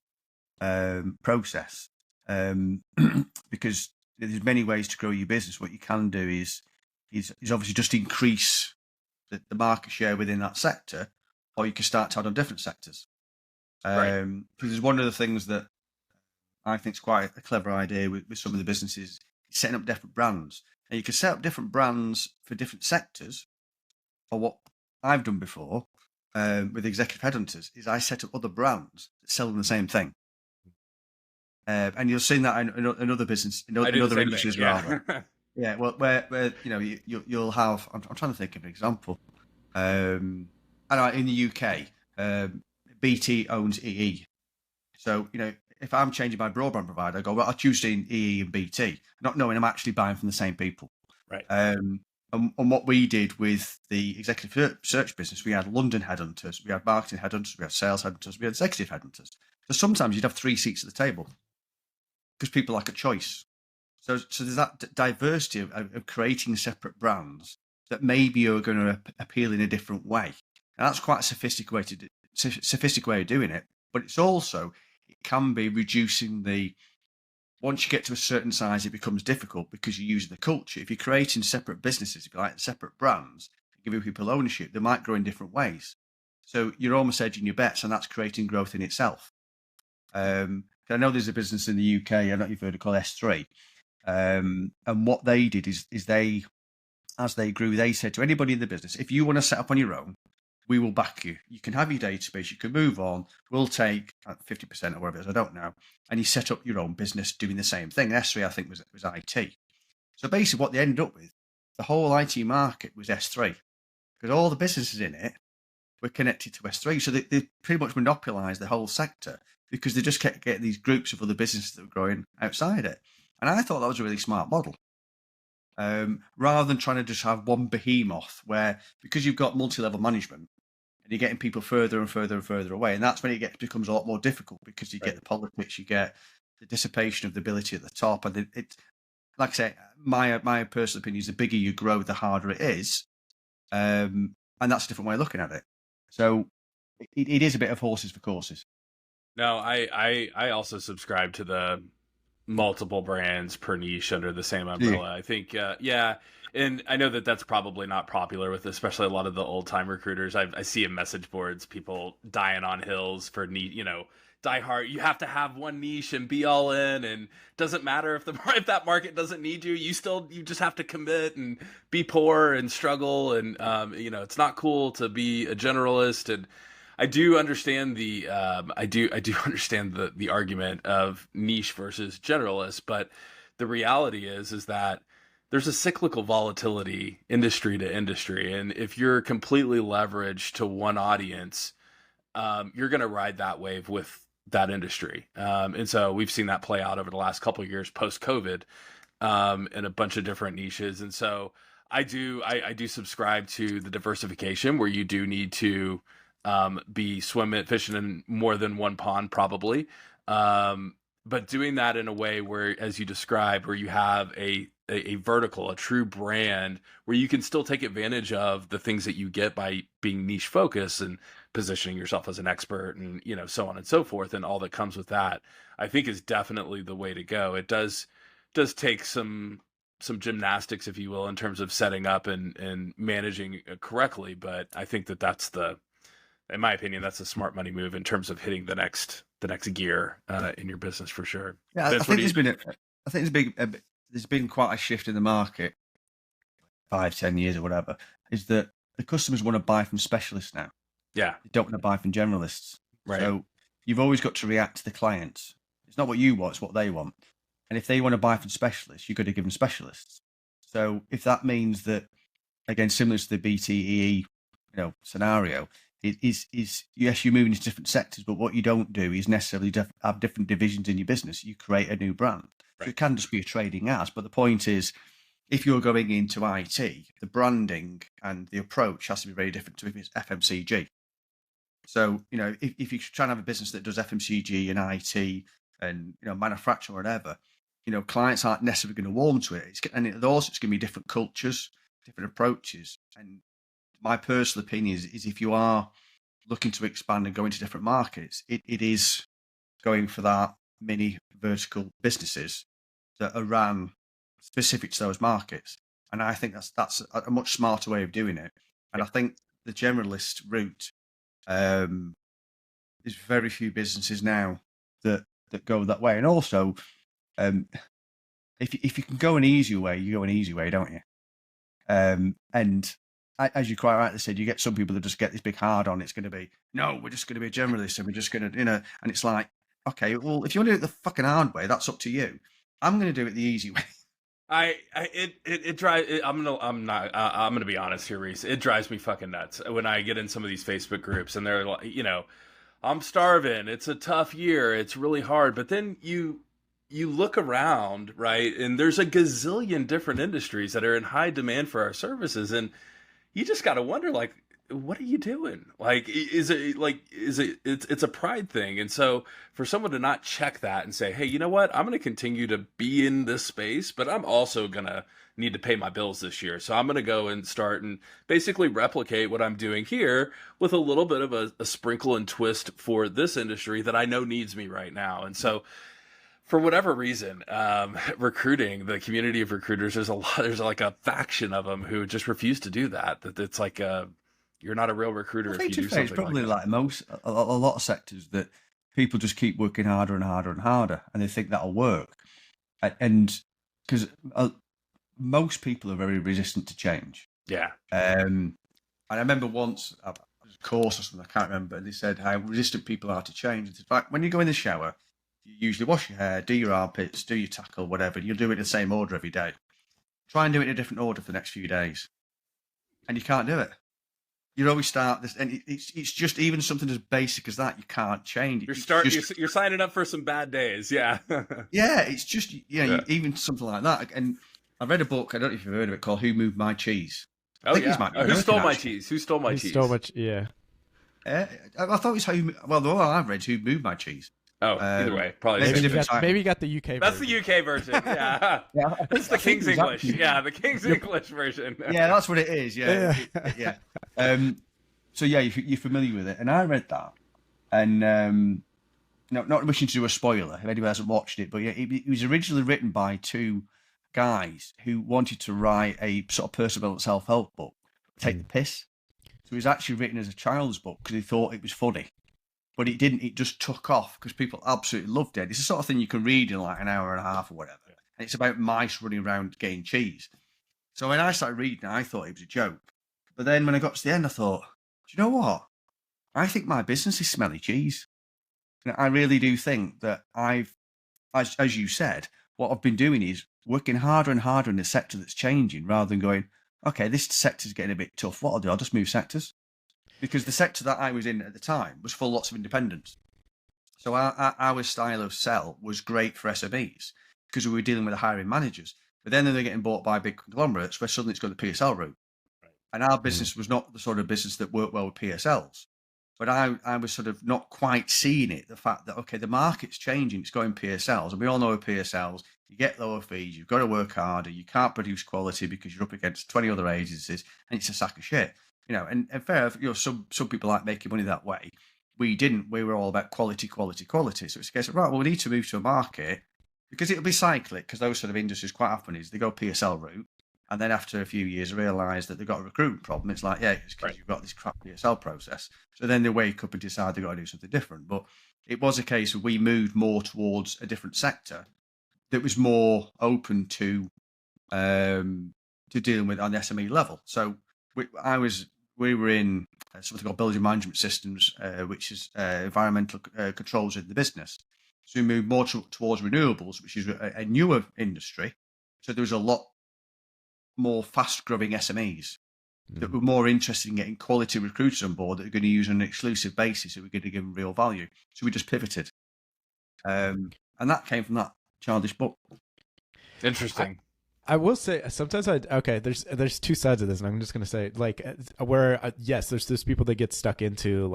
process because there's many ways to grow your business. What you can do is obviously just increase the market share within that sector, or you can start to add on different sectors. Because there's one of the things that I think is quite a clever idea with some of the businesses, setting up different brands. And you can set up different brands for different sectors. Or what I've done before with executive headhunters is I set up other brands that sell them the same thing. And you'll see that in other business, in other industries, rather. Yeah, well, where you'll have. I'm trying to think of an example. I know in the UK, BT owns EE, so if I'm changing my broadband provider, I go, well, I'll choose in EE and BT, not knowing I'm actually buying from the same people. Right. And what we did with the executive search business, we had London headhunters, we had marketing headhunters, we had sales headhunters, we had executive headhunters. So sometimes you'd have 3 seats at the table because people like a choice. So there's that diversity of creating separate brands that maybe are going to appeal in a different way. And that's quite a sophisticated way of doing it. But it's also, it can be reducing once you get to a certain size, it becomes difficult because you're using the culture. If you're creating separate businesses, if you like, separate brands, giving people ownership, they might grow in different ways. So you're almost hedging your bets, and that's creating growth in itself. I know there's a business in the UK, I don't know if you've heard it, called S3. And what they did is they, as they grew, they said to anybody in the business, if you want to set up on your own, we will back you. You can have your database, you can move on, we'll take 50% or whatever it is, I don't know. And you set up your own business doing the same thing. S3, I think, was IT. So basically what they ended up with, the whole IT market was S3, because all the businesses in it were connected to S3. So they pretty much monopolized the whole sector because they just kept getting these groups of other businesses that were growing outside it. And I thought that was a really smart model. Rather than trying to just have one behemoth where, because you've got multi-level management and you're getting people further and further and further away, and that's when it becomes a lot more difficult because you get the politics, you get the dissipation of the ability at the top, and it like I say, my personal opinion is the bigger you grow, the harder it is, and that's a different way of looking at it. So it is a bit of horses for courses. No, I also subscribe to the multiple brands per niche under the same umbrella. I think, and I know that that's probably not popular with especially a lot of the old time recruiters. I see in message boards people dying on hills for die hard. You have to have one niche and be all in, and doesn't matter if that market doesn't need you. You just have to commit and be poor and struggle, and it's not cool to be a generalist. And I do understand the argument of niche versus generalist, but the reality is that there's a cyclical volatility industry to industry, and if you're completely leveraged to one audience, you're going to ride that wave with that industry. And so we've seen that play out over the last couple of years post-COVID in a bunch of different niches. And so I do subscribe to the diversification where you do need to be fishing in more than one pond, probably. But doing that in a way where, as you described, where you have a vertical, a true brand, where you can still take advantage of the things that you get by being niche focused and positioning yourself as an expert, and so on and so forth, and all that comes with that, I think is definitely the way to go. It does take some gymnastics, if you will, in terms of setting up and managing correctly. But I think that's in my opinion, that's a smart money move in terms of hitting the next gear in your business for sure. Yeah, Vince, I think there's been quite a shift in the market, 5-10 years or whatever. Is that the customers want to buy from specialists now? Yeah, they don't want to buy from generalists. Right. So you've always got to react to the clients. It's not what you want; it's what they want. And if they want to buy from specialists, you've got to give them specialists. So if that means that, again, similar to the BTEE, scenario. It is yes, you're moving into different sectors, but what you don't do is necessarily have different divisions in your business. You create a new brand. Right. So it can just be a trading as, but the point is, if you're going into IT, the branding and the approach has to be very different to if it's FMCG. So, if you're trying to have a business that does FMCG and IT and, manufacturing or whatever, clients aren't necessarily going to warm to it. It's going to be different cultures, different approaches. And my personal opinion is if you are looking to expand and go into different markets, it is going for that mini vertical businesses that are ran specific to those markets. And I think that's a much smarter way of doing it. And I think the generalist route, there's very few businesses now that go that way. And also, if you can go an easy way, you go an easy way, don't you? And as you quite rightly said, you get some people that just get this big hard on. It's going to be, no, we're just going to be a generalist, and we're just going to, and it's like, okay, well, if you want to do it the fucking hard way, that's up to you. I'm going to do it the easy way. It drives. I'm gonna be honest here, Reese. It drives me fucking nuts when I get in some of these Facebook groups and they're like, I'm starving. It's a tough year. It's really hard. But then you you look around, right, and there's a gazillion different industries that are in high demand for our services, and you just got to wonder, like, what are you doing? Like, it's a pride thing. And so for someone to not check that and say, hey, you know what, I'm going to continue to be in this space, but I'm also going to need to pay my bills this year, so I'm going to go and start and basically replicate what I'm doing here with a little bit of a sprinkle and twist for this industry that I know needs me right now. And so for whatever reason, recruiting, the community of recruiters, there's like a faction of them who just refuse to do that. That it's like, you're not a real recruiter if you do something it's probably like that. like a lot of sectors that people just keep working harder and harder and harder, and they think that'll work. And because most people are very resistant to change. Yeah. And I remember once, a course or something, I can't remember, and they said how resistant people are to change. It's like when you go in the shower, you usually wash your hair, do your armpits, do your tackle, whatever. You'll do it in the same order every day. Try and do it in a different order for the next few days, and you can't do it. You always start this, and it's just even something as basic as that. You can't change. You're signing up for some bad days. Yeah. Yeah, it's just even something like that. And I read a book. I don't know if you've heard of it, called "Who Moved My Cheese." Who stole my cheese? Who stole my cheese? Yeah. I thought it was the one I've read, "Who Moved My Cheese." Oh, either way, probably maybe you got the UK. That's the UK version. Yeah, it's the King's English. Yeah, the King's English version. Yeah, that's what it is. Yeah. So yeah, you're familiar with it, and I read that, and not wishing to do a spoiler if anybody hasn't watched it, but yeah, it was originally written by two guys who wanted to write a sort of personal self-help book, take the piss. So it was actually written as a child's book because they thought it was funny. But it didn't. It just took off because people absolutely loved it. It's the sort of thing you can read in like an hour and a half or whatever. Yeah. And it's about mice running around getting cheese. So when I started reading it, I thought it was a joke. But then when I got to the end, I thought, do you know what? I think my business is smelly cheese. And I really do think that as you said, what I've been doing is working harder and harder in a sector that's changing rather than going, okay, this sector's getting a bit tough. What I'll do, I'll just move sectors. Because the sector that I was in at the time was full of lots of independents. So our style of sell was great for SMEs because we were dealing with the hiring managers. But then they're getting bought by big conglomerates where suddenly it's got the PSL route. Right. And our business was not the sort of business that worked well with PSLs. But I was sort of not quite seeing it, the fact that, okay, the market's changing, it's going PSLs. And we all know with PSLs, you get lower fees, you've got to work harder, you can't produce quality because you're up against 20 other agencies, and it's a sack of shit. And fair, some people like making money that way. We didn't. We were all about quality. So it's a case of, right, well, we need to move to a market because it'll be cyclic because those sort of industries quite often is they go PSL route. And then after a few years, realise that they've got a recruitment problem. It's like, yeah, it's because you've got this crap PSL process. So then they wake up and decide they've got to do something different. But it was a case of we moved more towards a different sector that was more open to dealing with on the SME level. So we were in something called building management systems, which is environmental controls in the business. So we moved more towards renewables, which is a newer industry. So there was a lot more fast-growing SMEs that were more interested in getting quality recruiters on board that are going to use on an exclusive basis that we're going to give them real value. So we just pivoted. And that came from that childish book. Interesting. I will say sometimes there's two sides of this, and I'm just going to say yes, there's people that get stuck into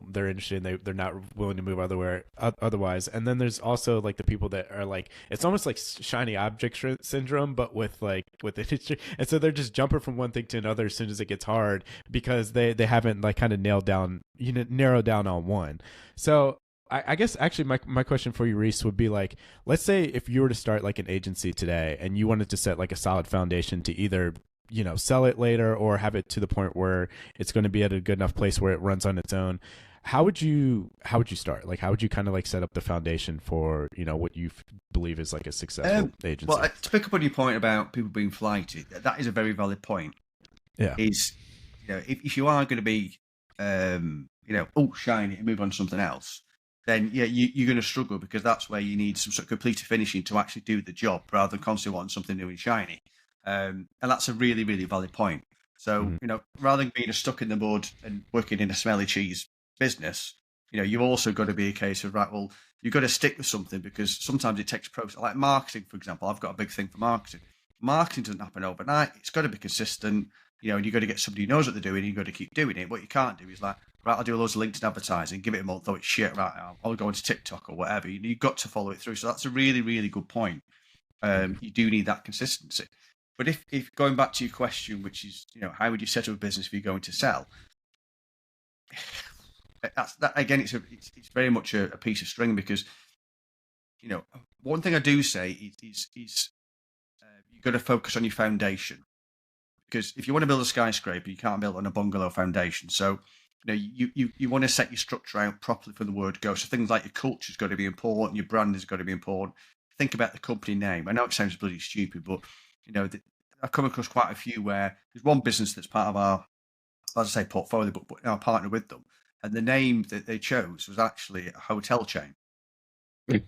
their industry and they're not willing to move otherwise, and then there's also like the people that are like, it's almost like shiny object syndrome, but with industry, and so they're just jumping from one thing to another as soon as it gets hard because they haven't like kind of narrowed down on one. So I guess actually my question for you, Reese, would be like, let's say if you were to start like an agency today and you wanted to set like a solid foundation to either, sell it later or have it to the point where it's going to be at a good enough place where it runs on its own. How would you start? Like, how would you kind of like set up the foundation for, what you believe is like a successful agency? Well, to pick up on your point about people being flighted, that is a very valid point. Yeah. Is, if you are going to be, shiny and move on to something else, then you're going to struggle because that's where you need some sort of completed finishing to actually do the job rather than constantly wanting something new and shiny. And that's a really, really valid point. So, rather than being stuck in the mud and working in a smelly cheese business, you've also got to be a case of, right, well, you've got to stick with something, because sometimes it takes process. Like marketing, for example, I've got a big thing for marketing. Marketing doesn't happen overnight. It's got to be consistent, and you've got to get somebody who knows what they're doing, and you've got to keep doing it. What you can't do is like, right, I'll do loads of LinkedIn advertising, give it a month, though it's shit, right, I'll go into TikTok or whatever. You've got to follow it through. So that's a really, really good point. You do need that consistency. But if going back to your question, which is, how would you set up a business if you're going to sell? That again, it's very much a piece of string, because one thing I do say is you've got to focus on your foundation, because if you want to build a skyscraper, you can't build on a bungalow foundation. So you want to set your structure out properly from the word go. So things like your culture's got to be important, your brand has got to be important. Think about the company name. I know it sounds bloody stupid, but I've come across quite a few where there's one business that's part of our, as I say, portfolio, but our partner with them. And the name that they chose was actually a hotel chain.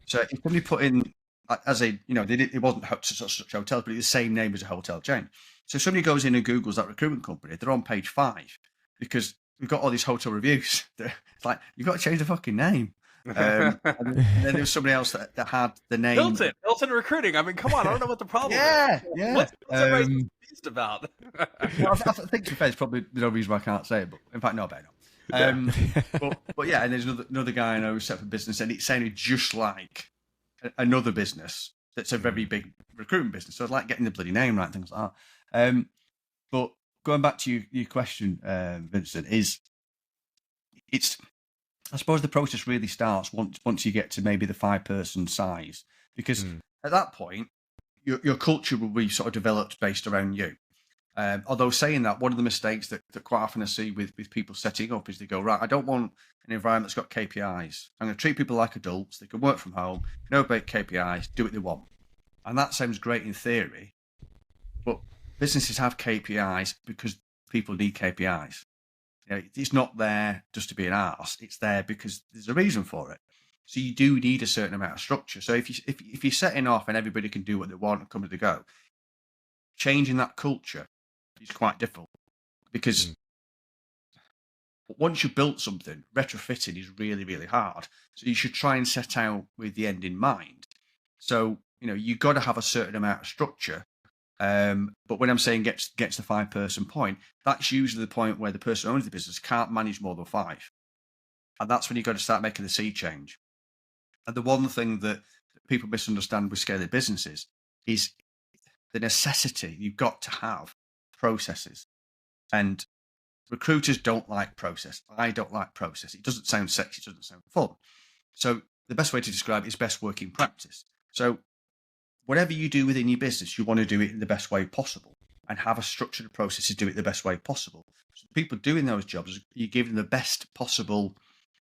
So if somebody put in, it wasn't such hotels, but it's the same name as a hotel chain. So if somebody goes in and Googles that recruitment company, they're on page 5, because we've got all these hotel reviews. It's like, you've got to change the fucking name. And then there was somebody else that had the name Hilton Recruiting. I mean, come on, I don't know what the problem is. Yeah. What's everybody confused about? Well, I think to be fair, it's probably no reason why I can't say it, but in fact, no, I better not. But yeah, and there's another guy I know who set up a business, and it sounded just like another business that's a very big recruitment business. So it's like getting the bloody name right, things like that. But going back to your question, Vincent, I suppose the process really starts once you get to maybe the 5-person size, because at that point, your culture will be sort of developed based around you. Although saying that, one of the mistakes that quite often I see with people setting up is they go, right, I don't want an environment that's got KPIs. I'm going to treat people like adults. They can work from home, no big KPIs, do what they want. And that sounds great in theory, but businesses have KPIs because people need KPIs. It's not there just to be an arse. It's there because there's a reason for it. So you do need a certain amount of structure. So if you're setting off and everybody can do what they want and come to go, changing that culture is quite difficult, because once you've built something, retrofitting is really, really hard. So you should try and set out with the end in mind. So, you've got to have a certain amount of structure. But when I'm saying gets the 5-person point, that's usually the point where the person who owns the business can't manage more than 5. And that's when you've got to start making the sea change. And the one thing that people misunderstand with scaling businesses is the necessity. You've got to have processes. And recruiters don't like process. I don't like process. It doesn't sound sexy. It doesn't sound fun. So the best way to describe it is best working practice. So whatever you do within your business, you want to do it in the best way possible and have a structured process to do it the best way possible. So people doing those jobs, you give them the best possible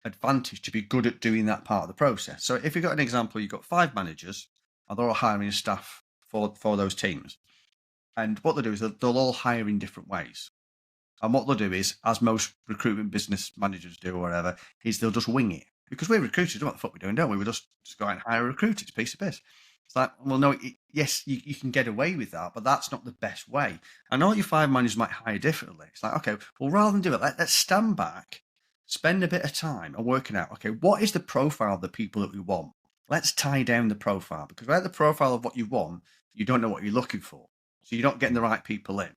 advantage to be good at doing that part of the process. So if you've got an example, you've got 5 managers and they're all hiring staff for those teams. And what they'll do is they'll all hire in different ways. And what they'll do is, as most recruitment business managers do or whatever, is they'll just wing it. Because we're recruiters, we know what the fuck we're doing, don't we? We just go out and hire a recruiter. It's a piece of piss. It's like, well, no, yes, you can get away with that, but that's not the best way. I know your 5 managers might hire differently. It's like, okay, well, rather than do it, let's stand back, spend a bit of time and working out, okay, what is the profile of the people that we want? Let's tie down the profile, because without the profile of what you want, you don't know what you're looking for. So you're not getting the right people in.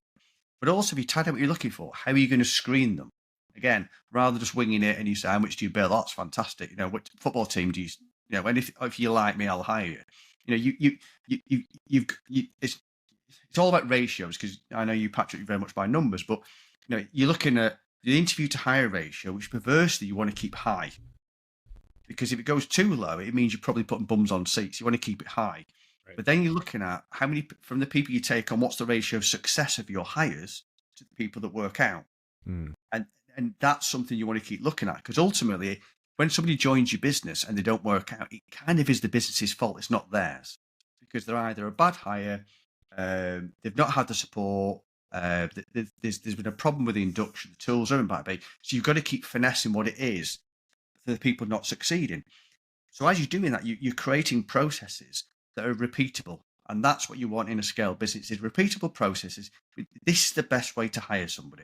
But also, if you tie down what you're looking for, how are you going to screen them? Again, rather than just winging it and you say, how much do you bill? That's fantastic. What football team do you, and if you like me, I'll hire you. It's all about ratios, because I know you, Patrick, very much by numbers, but you're looking at the interview to hire ratio, which perversely you want to keep high, because if it goes too low, it means you're probably putting bums on seats. You want to keep it high. Right. But then you're looking at how many from the people you take on, what's the ratio of success of your hires to the people that work out, and that's something you want to keep looking at, because ultimately, when somebody joins your business and they don't work out, it kind of is the business's fault. It's not theirs, because they're either a bad hire, they've not had the support, there's been a problem with the induction, the tools aren't bad. So you've got to keep finessing what it is for the people not succeeding. So as you're doing that, you're creating processes that are repeatable. And that's what you want in a scale business, is repeatable processes. This is the best way to hire somebody.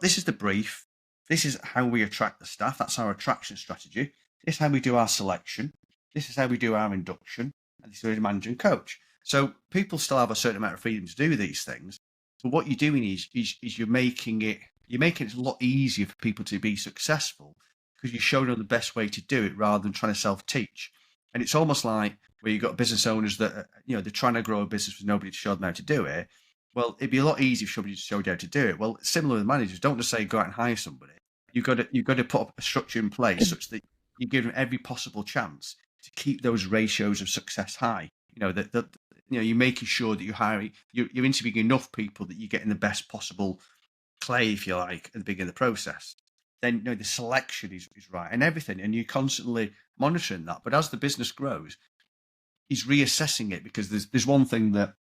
This is the brief. This is how we attract the staff. That's our attraction strategy. This is how we do our selection. This is how we do our induction. And this is how we manage and coach. So people still have a certain amount of freedom to do these things. But what you're doing is you're making it a lot easier for people to be successful because you're showing them the best way to do it rather than trying to self-teach. And it's almost like where you've got business owners that, they're trying to grow a business with nobody to show them how to do it. Well, it'd be a lot easier if somebody showed you how to do it. Well, similar with managers, don't just say go out and hire somebody. You've got to put up a structure in place such that you give them every possible chance to keep those ratios of success high. You're making sure that you're interviewing enough people that you're getting the best possible play, if you like, at the beginning of the process. Then the selection is right and everything, and you're constantly monitoring that. But as the business grows, he's reassessing it, because there's one thing that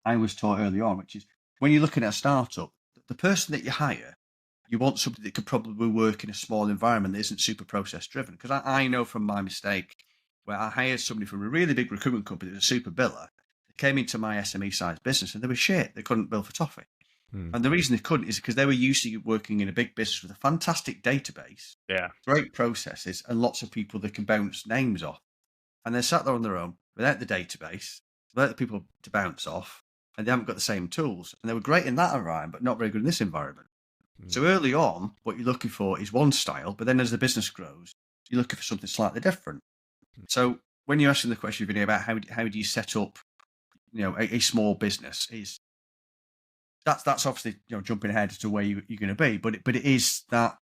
I was taught early on, which is when you're looking at a startup, the person that you hire, you want somebody that could probably work in a small environment that isn't super process driven. Because I know from my mistake where I hired somebody from a really big recruitment company that was a super biller. They came into my SME size business and they were shit. They couldn't bill for toffee. And the reason they couldn't is because they were used to working in a big business with a fantastic database, great processes, and lots of people that can bounce names off. And they sat there on their own without the database, without the people to bounce off, and they haven't got the same tools. And they were great in that environment, but not very good in this environment. So early on, what you're looking for is one style, but then as the business grows, you're looking for something slightly different. So when you're asking the question, Vinny, about how do you set up, a small business, that's obviously jumping ahead to where you're going to be, but it is that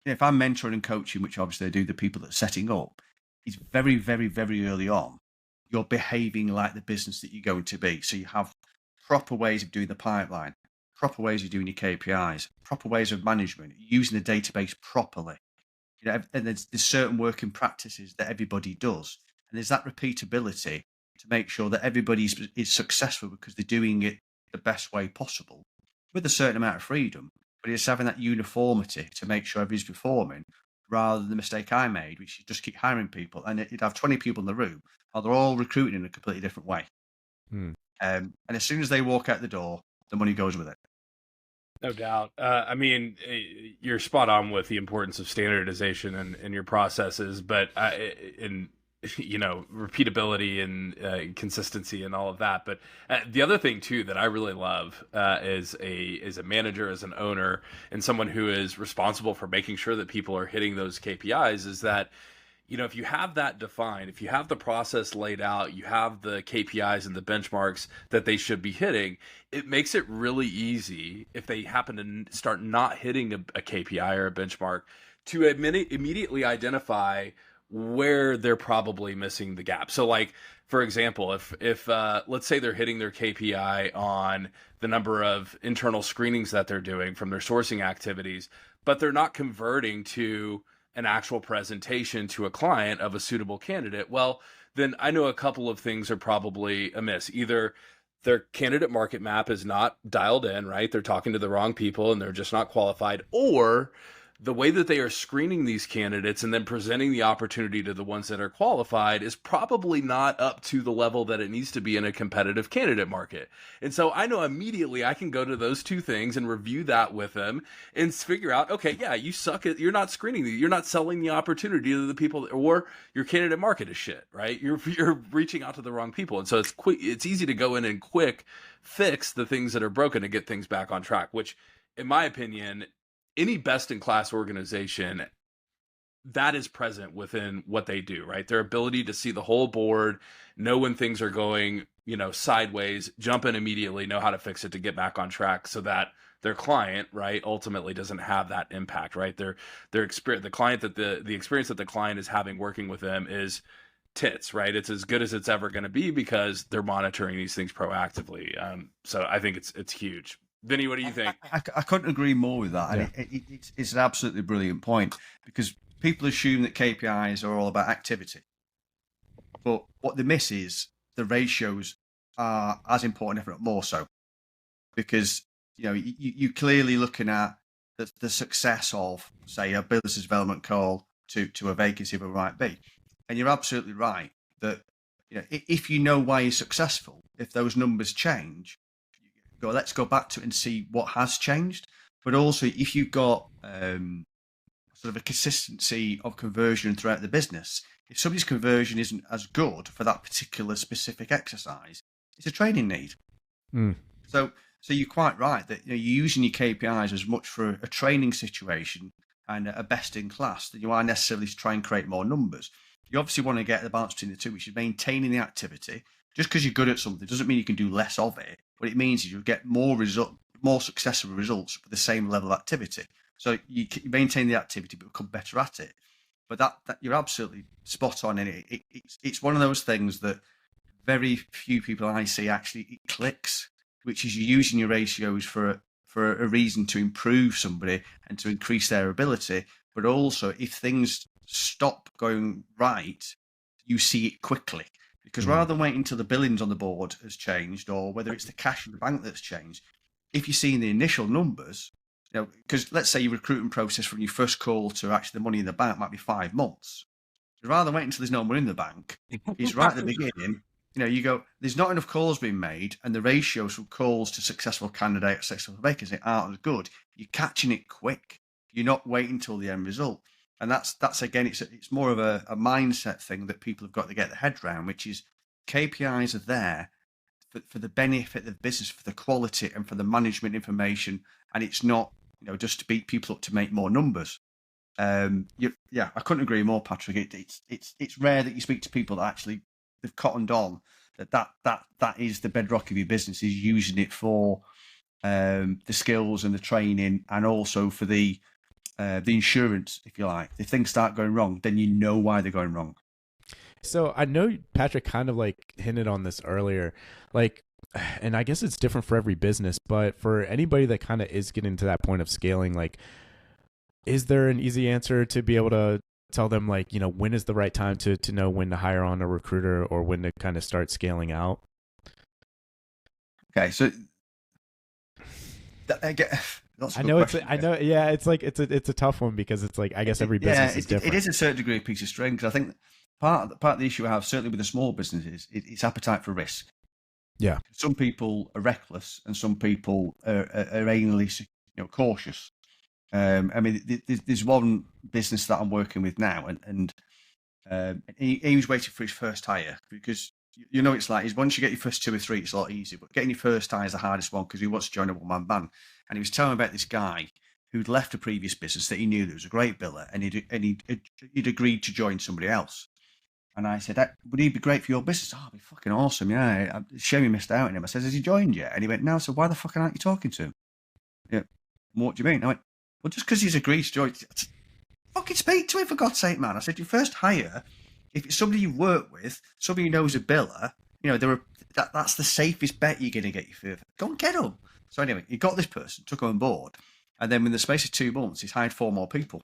if I'm mentoring and coaching, which obviously I do the people that are setting up, it's very, very, very early on. You're behaving like the business that you're going to be. So you have proper ways of doing the pipeline, proper ways of doing your KPIs, proper ways of management, using the database properly. And there's certain working practices that everybody does, and there's that repeatability to make sure that everybody is successful because they're doing it the best way possible with a certain amount of freedom, but it's having that uniformity to make sure everybody's performing, rather than the mistake I made, which is just keep hiring people, and you'd have 20 people in the room, or they're all recruiting in a completely different way. And as soon as they walk out the door, the money goes with it. No doubt. You're spot on with the importance of standardization in your processes, but repeatability and consistency and all of that. But the other thing too that I really love as a manager, as an owner, and someone who is responsible for making sure that people are hitting those KPIs is that, if you have that defined, if you have the process laid out, you have the KPIs and the benchmarks that they should be hitting, it makes it really easy if they happen to start not hitting a KPI or a benchmark to immediately identify where they're probably missing the gap. So like, for example, if let's say they're hitting their KPI on the number of internal screenings that they're doing from their sourcing activities, but they're not converting to an actual presentation to a client of a suitable candidate, well, then I know a couple of things are probably amiss. Either their candidate market map is not dialed in, right? They're talking to the wrong people and they're just not qualified, or the way that they are screening these candidates and then presenting the opportunity to the ones that are qualified is probably not up to the level that it needs to be in a competitive candidate market. And so I know immediately I can go to those two things and review that with them and figure out, okay, yeah, you suck at, you're not screening, you're not selling the opportunity to the people, or your candidate market is shit, right? You're reaching out to the wrong people. And so it's easy to go in and quick fix the things that are broken to get things back on track, which in my opinion, any best-in-class organization, that is present within what they do, right? Their ability to see the whole board, know when things are going, sideways, jump in immediately, know how to fix it to get back on track so that their client, right, ultimately doesn't have that impact, right? Their experience, the client that the experience that the client is having working with them is tits, right? It's as good as it's ever going to be because they're monitoring these things proactively. So I think it's huge. Vinny, what do you think? I couldn't agree more with that. Yeah. And it's an absolutely brilliant point, because people assume that KPIs are all about activity. But what they miss is the ratios are as important, if not more so. Because, you're clearly looking at the success of, say, a business development call to a vacancy where it might be. And you're absolutely right that, if you know why you're successful, if those numbers change, let's go back to it and see what has changed. but also if you've got sort of a consistency of conversion throughout the business, if somebody's conversion isn't as good for that particular specific exercise, it's a training need. So you're quite right that you're using your KPIs as much for a training situation and a best in class than you are necessarily to try and create more numbers. You obviously want to get the balance between the two, which is maintaining the activity. Just because you're good at something doesn't mean you can do less of it. What it means is you'll get more successful results for the same level of activity. So you maintain the activity, but become better at it. But that you're absolutely spot on, and it's one of those things that very few people I see actually it clicks, which is you're using your ratios for a reason to improve somebody and to increase their ability. But also, if things stop going right, you see it quickly. Because rather than waiting until the billings on the board has changed, or whether it's the cash in the bank that's changed, if you're seeing the initial numbers, because let's say your recruiting process from your first call to actually the money in the bank might be 5 months. Rather than waiting until there's no money in the bank, it's right at the beginning. You go, there's not enough calls being made, and the ratios from calls to successful candidates, successful vacancy aren't as good. You're catching it quick. You're not waiting until the end result. And that's again, it's more of a mindset thing that people have got to get their head around, which is KPIs are there for the benefit of the business, for the quality and for the management information, and it's not just to beat people up to make more numbers. I couldn't agree more, Patrick. It's rare that you speak to people that actually they've cottoned on that is the bedrock of your business, is using it for the skills and the training, and also for the insurance, if you like. If things start going wrong, then you know why they're going wrong. So I know Patrick kind of like hinted on this earlier, like, and I guess it's different for every business, but for anybody that kind of is getting to that point of scaling, like, is there an easy answer to be able to tell them, like, when is the right time to know when to hire on a recruiter or when to kind of start scaling out? Okay, so yeah, it's like it's a tough one, because it's like, I guess every business is different. It is a certain degree a piece of string, because I think part of the issue I have, certainly with the small businesses, it's appetite for risk. Yeah, some people are reckless, and some people are anally cautious. I mean, there's one business that I'm working with now, and he was waiting for his first hire, because it's like, is once you get your first 2 or 3, it's a lot easier, but getting your first hire is the hardest one, because he wants to join a one-man band. And he was telling me about this guy who'd left a previous business that he knew that was a great biller, and he'd agreed to join somebody else. And I said, would he be great for your business? Oh, it'd be fucking awesome, yeah. It's a shame you missed out on him. I said, has he joined yet? And he went, no. So why the fuck aren't you talking to him? Yeah. What do you mean? I went, well, just because he's agreed to join. Fucking speak to him, for God's sake, man. I said, your first hire, if it's somebody you work with, somebody who knows a biller, that's the safest bet you're going to get you further. Go and get him. So anyway, he got this person, took him on board, and then in the space of 2 months, he's hired 4 more people,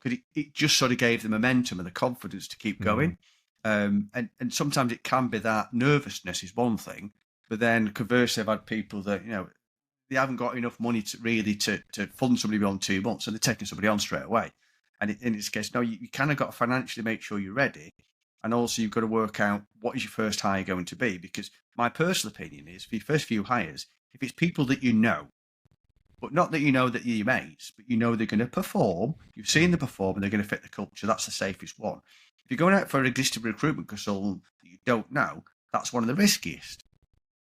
because it just sort of gave the momentum and the confidence to keep going. And sometimes it can be that nervousness is one thing, but then conversely, I've had people that they haven't got enough money to fund somebody beyond 2 months, and they're taking somebody on straight away. And in this case, no, you kind of got to financially make sure you're ready, and also you've got to work out what is your first hire going to be. Because my personal opinion is, for your first few hires, if it's people that you know, but not that that you're your mates, but they're going to perform, you've seen them perform, and they're going to fit the culture, that's the safest one. If you're going out for an existing recruitment consultant that you don't know, that's one of the riskiest.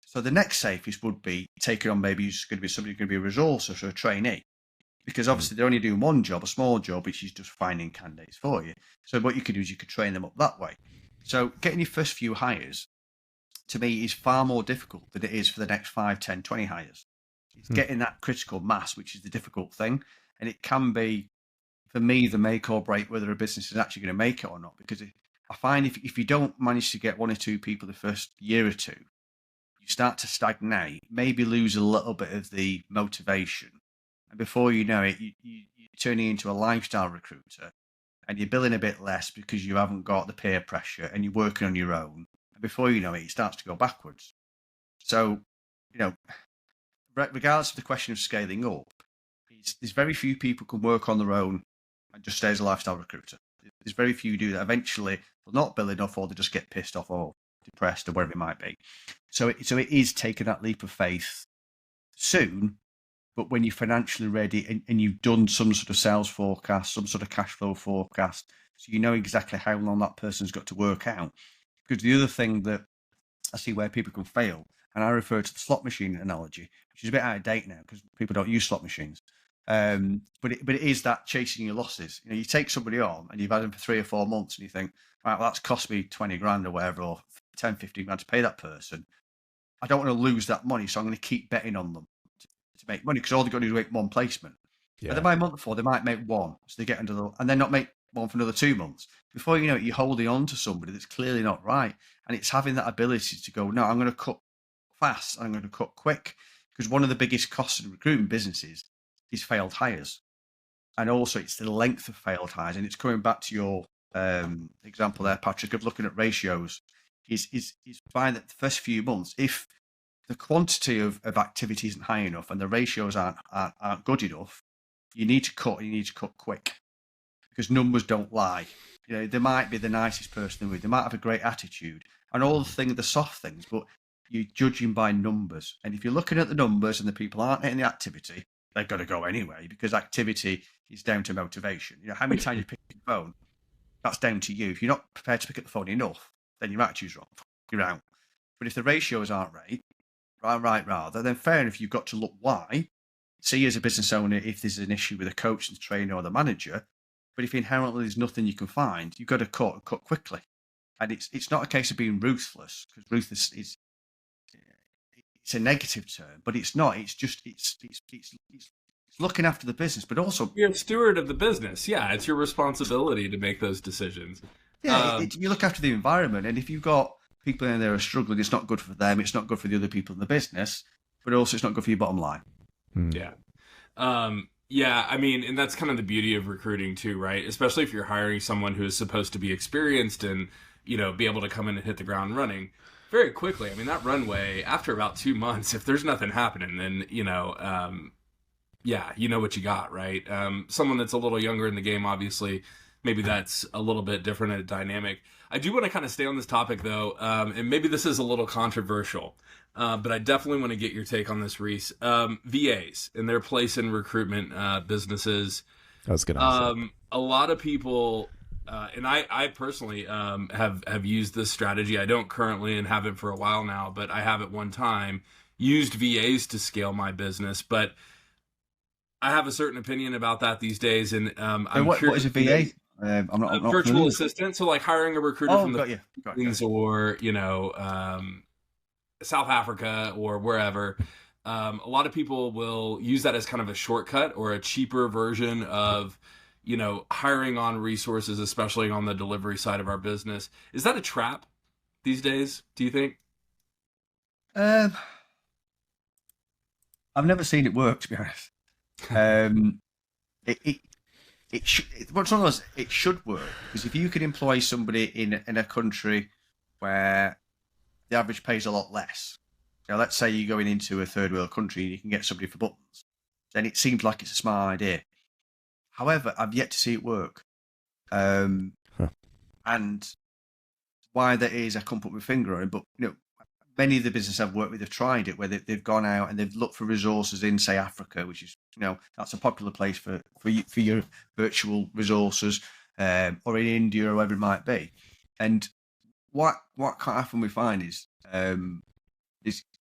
So the next safest would be taking on maybe who's going to be somebody who's going to be a resource or a trainee, because obviously they're only doing one job, a small job, which is just finding candidates for you. So what you could do is you could train them up that way. So getting your first few hires, to me, is far more difficult than it is for the next 5, 10, 20 hires. It's getting that critical mass, which is the difficult thing. And it can be, for me, the make or break whether a business is actually going to make it or not. Because I find if you don't manage to get 1 or 2 people the first year or two, you start to stagnate, maybe lose a little bit of the motivation. And before you know it, you're turning into a lifestyle recruiter, and you're billing a bit less because you haven't got the peer pressure, and you're working on your own. And before you know it, it starts to go backwards. So, regardless of the question of scaling up, there's very few people can work on their own and just stay as a lifestyle recruiter. There's very few do that. Eventually, they'll not bill enough, or they just get pissed off or depressed or whatever it might be. So it is taking that leap of faith soon, But when you're financially ready and you've done some sort of sales forecast, some sort of cash flow forecast, so you know exactly how long that person's got to work out. Because the other thing that I see where people can fail, and I refer to the slot machine analogy, which is a bit out of date now because people don't use slot machines. But it is that chasing your losses. You take somebody on and you've had them for 3 or 4 months and you think, right, well, that's cost me 20 grand or whatever, or 10, 15 grand to pay that person. I don't want to lose that money, so I'm going to keep betting on them to make money, because all they've got to do is make one placement. Yeah. But they might month before, they might make one, so they get under the, and then not make one for another 2 months. Before you know it, you're holding on to somebody that's clearly not right. And it's having that ability to go, no, I'm going to cut fast, I'm going to cut quick. Because one of the biggest costs in recruitment businesses is failed hires. And also it's the length of failed hires. And it's coming back to your example there, Patrick, of looking at ratios, is find that the first few months, if the quantity of activity isn't high enough and the ratios aren't good enough, you need to cut quick, because numbers don't lie. They might be the nicest person in the room, they might have a great attitude and all the soft things, but you're judging by numbers. And if you're looking at the numbers and the people aren't hitting the activity, they've got to go anyway, because activity is down to motivation. How many times you pick up the phone, that's down to you. If you're not prepared to pick up the phone enough, then your attitude's wrong. You're out. But if the ratios aren't right, then fair enough, you've got to look why. See, as a business owner, if there's an issue with a coach, the trainer, or the manager. But if inherently there's nothing you can find, you've got to cut quickly. And it's not a case of being ruthless, because ruthless is it's a negative term, but it's not. It's just it's looking after the business, but also you're a steward of the business. Yeah, it's your responsibility to make those decisions. Yeah, you look after the environment, and if you've got people in there who are struggling, it's not good for them. It's not good for the other people in the business, but also it's not good for your bottom line. Yeah. Yeah, I mean, and that's kind of the beauty of recruiting too, right? Especially if you're hiring someone who is supposed to be experienced and, be able to come in and hit the ground running very quickly. I mean, that runway, after about 2 months, if there's nothing happening, then, yeah, you know what you got, right? Someone that's a little younger in the game, obviously, maybe that's a little bit different in a dynamic. I do want to kind of stay on this topic, though, and maybe this is a little controversial, but I definitely want to get your take on this, Reese. VAs and their place in recruitment businesses. I was going to say. A lot of people, and I personally have used this strategy. I don't currently and haven't for a while now, but I have at one time used VAs to scale my business. But I have a certain opinion about that these days. And what is a VA? I'm not virtual familiar. assistant. So like hiring a recruiter from the Philippines or, South Africa or wherever. A lot of people will use that as kind of a shortcut or a cheaper version of, hiring on resources, especially on the delivery side of our business. Is that a trap these days, do you think? I've never seen it work, to be honest. It should work, because if you could employ somebody in a country where the average pay is a lot less, let's say you're going into a third world country and you can get somebody for buttons, then it seems like it's a smart idea. However, I've yet to see it work. And why that is, I can't put my finger on it, but many of the businesses I've worked with have tried it, where they've gone out and they've looked for resources in, say, Africa, which is, that's a popular place for your virtual resources, or in India or wherever it might be. And what quite often we find is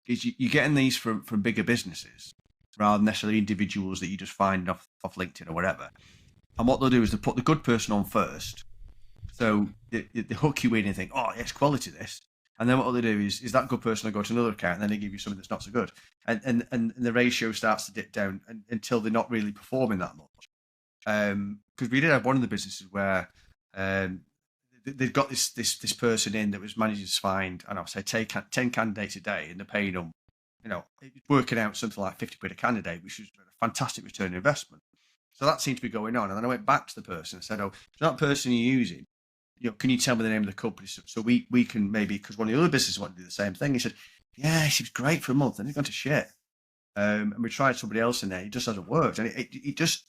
you're getting these from bigger businesses rather than necessarily individuals that you just find off LinkedIn or whatever. And what they'll do is they put the good person on first. So they hook you in and think, oh, it's quality this. And then what they do is that good person will go to another account and then they give you something that's not so good. And the ratio starts to dip down until they're not really performing that much. Because we did have one of the businesses where they've got this person in that was managing to find, and I'll say 10 candidates a day, and they're paying them, working out something like 50 quid a candidate, which was a fantastic return on investment. So that seemed to be going on. And then I went back to the person and said, oh, that person you're using, can you tell me the name of the company so we can maybe, because one of the other businesses wanted to do the same thing. He said, yeah, she was great for a month and it's gone to shit. And we tried somebody else in there. It just hasn't worked. And it just,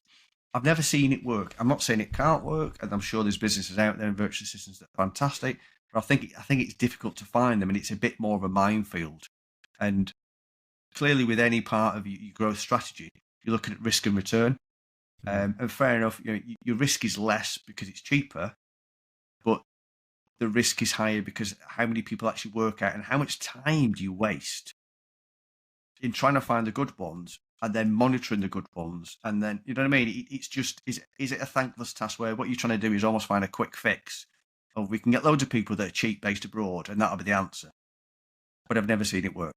I've never seen it work. I'm not saying it can't work, and I'm sure there's businesses out there and virtual assistants that are fantastic, but I think it's difficult to find them, and it's a bit more of a minefield. And clearly with any part of your growth strategy, you're looking at risk and return. And fair enough, your risk is less because it's cheaper, but the risk is higher because how many people actually work out, and how much time do you waste in trying to find the good ones and then monitoring the good ones, and then, you know what I mean? It's just, is it a thankless task where what you're trying to do is almost find a quick fix? Or we can get loads of people that are cheap based abroad, and that'll be the answer. But I've never seen it work.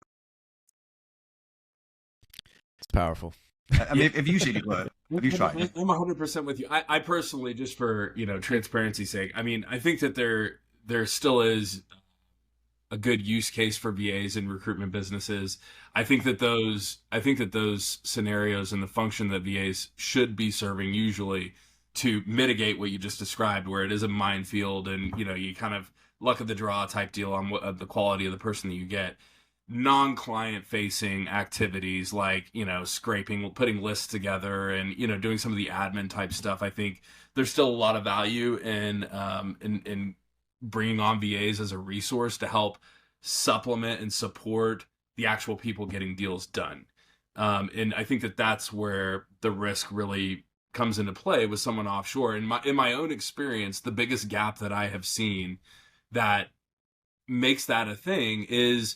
It's powerful. I mean, have you seen it work? Have you tried it? I'm 100% with you. I personally, just for transparency's sake, I mean, I think that there still is a good use case for VAs in recruitment businesses. I think that those scenarios and the function that VAs should be serving usually to mitigate what you just described, where it is a minefield and you kind of luck of the draw type deal on the quality of the person that you get. Non-client facing activities like scraping, putting lists together, and doing some of the admin type stuff. I think there's still a lot of value in bringing on VAs as a resource to help supplement and support the actual people getting deals done. And I think that that's where the risk really comes into play with someone offshore. In my own experience, the biggest gap that I have seen that makes that a thing is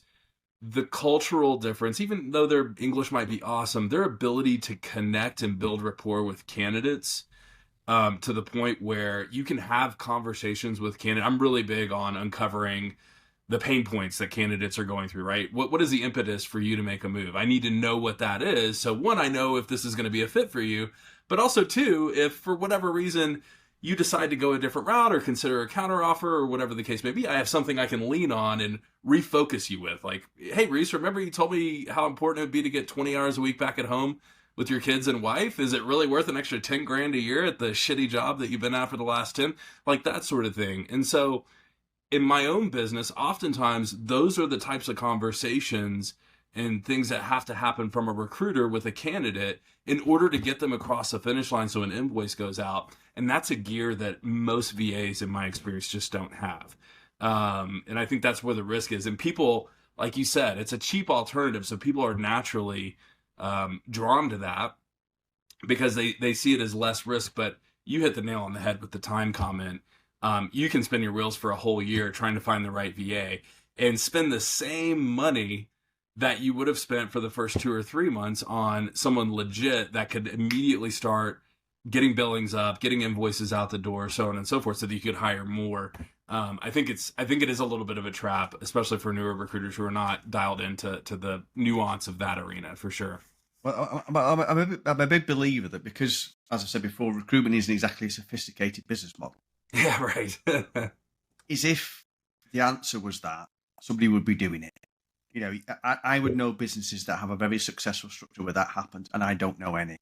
the cultural difference. Even though their English might be awesome, their ability to connect and build rapport with candidates, to the point where you can have conversations with candidates. I'm really big on uncovering the pain points that candidates are going through, right? What is the impetus for you to make a move? I need to know what that is. So one, I know if this is going to be a fit for you, but also two, if for whatever reason you decide to go a different route or consider a counteroffer or whatever the case may be, I have something I can lean on and refocus you with. Like, hey, Reese, remember you told me how important it would be to get 20 hours a week back at home with your kids and wife? Is it really worth an extra 10 grand a year at the shitty job that you've been at for the last 10? Like that sort of thing. And so in my own business, oftentimes those are the types of conversations and things that have to happen from a recruiter with a candidate in order to get them across the finish line so an invoice goes out. And that's a gear that most VAs, in my experience, just don't have. And I think that's where the risk is. And people, like you said, it's a cheap alternative. So people are naturally drawn to that because they see it as less risk. But you hit the nail on the head with the time comment. You can spin your wheels for a whole year trying to find the right VA and spend the same money that you would have spent for the first 2 or 3 months on someone legit that could immediately start getting billings up, getting invoices out the door, so on and so forth, so that you could hire more. I think it is a little bit of a trap, especially for newer recruiters who are not dialed into the nuance of that arena, for sure. Well, I'm a big believer that because, as I said before, recruitment isn't exactly a sophisticated business model. Yeah, right. Is if the answer was that, somebody would be doing it. I would know businesses that have a very successful structure where that happens, and I don't know any.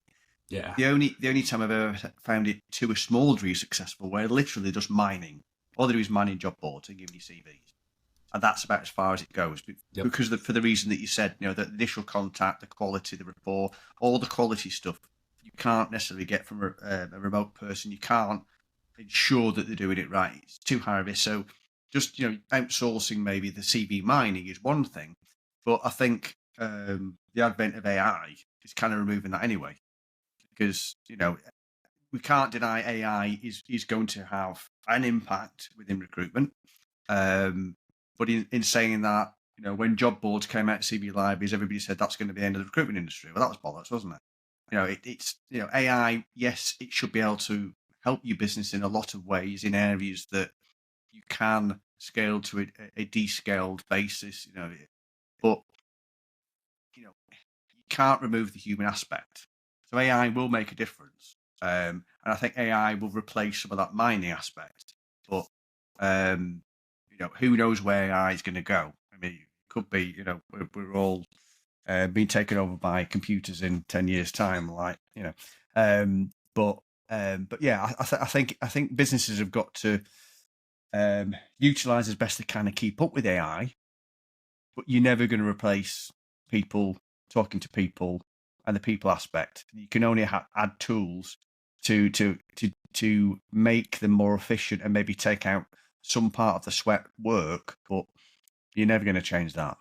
Yeah. The only time I've ever found it to a small degree successful, where literally just mining, all they do is mining job boards and giving you CVs, and that's about as far as it goes. Yep. Because for the reason that you said, the initial contact, the quality, the rapport, all the quality stuff, you can't necessarily get from a remote person. You can't ensure that they're doing it right. It's too high risk. So just outsourcing maybe the CV mining is one thing, but I think the advent of AI is kind of removing that anyway, because we can't deny AI is going to have an impact within recruitment. But in saying that, when job boards came out, CV libraries, everybody said that's going to be the end of the recruitment industry. Well, that was bollocks, wasn't it? It's AI. Yes, it should be able to help your business in a lot of ways in areas that you can scale to a descaled basis, but you can't remove the human aspect. So AI will make a difference, and I think AI will replace some of that mining aspect. But who knows where AI is going to go? I mean, it could be, we're all being taken over by computers in 10 years' time, But yeah, I think businesses have got to utilize as best they can to keep up with AI, but you're never going to replace people talking to people and the people aspect. You can only add tools to make them more efficient and maybe take out some part of the sweat work, but you're never going to change that.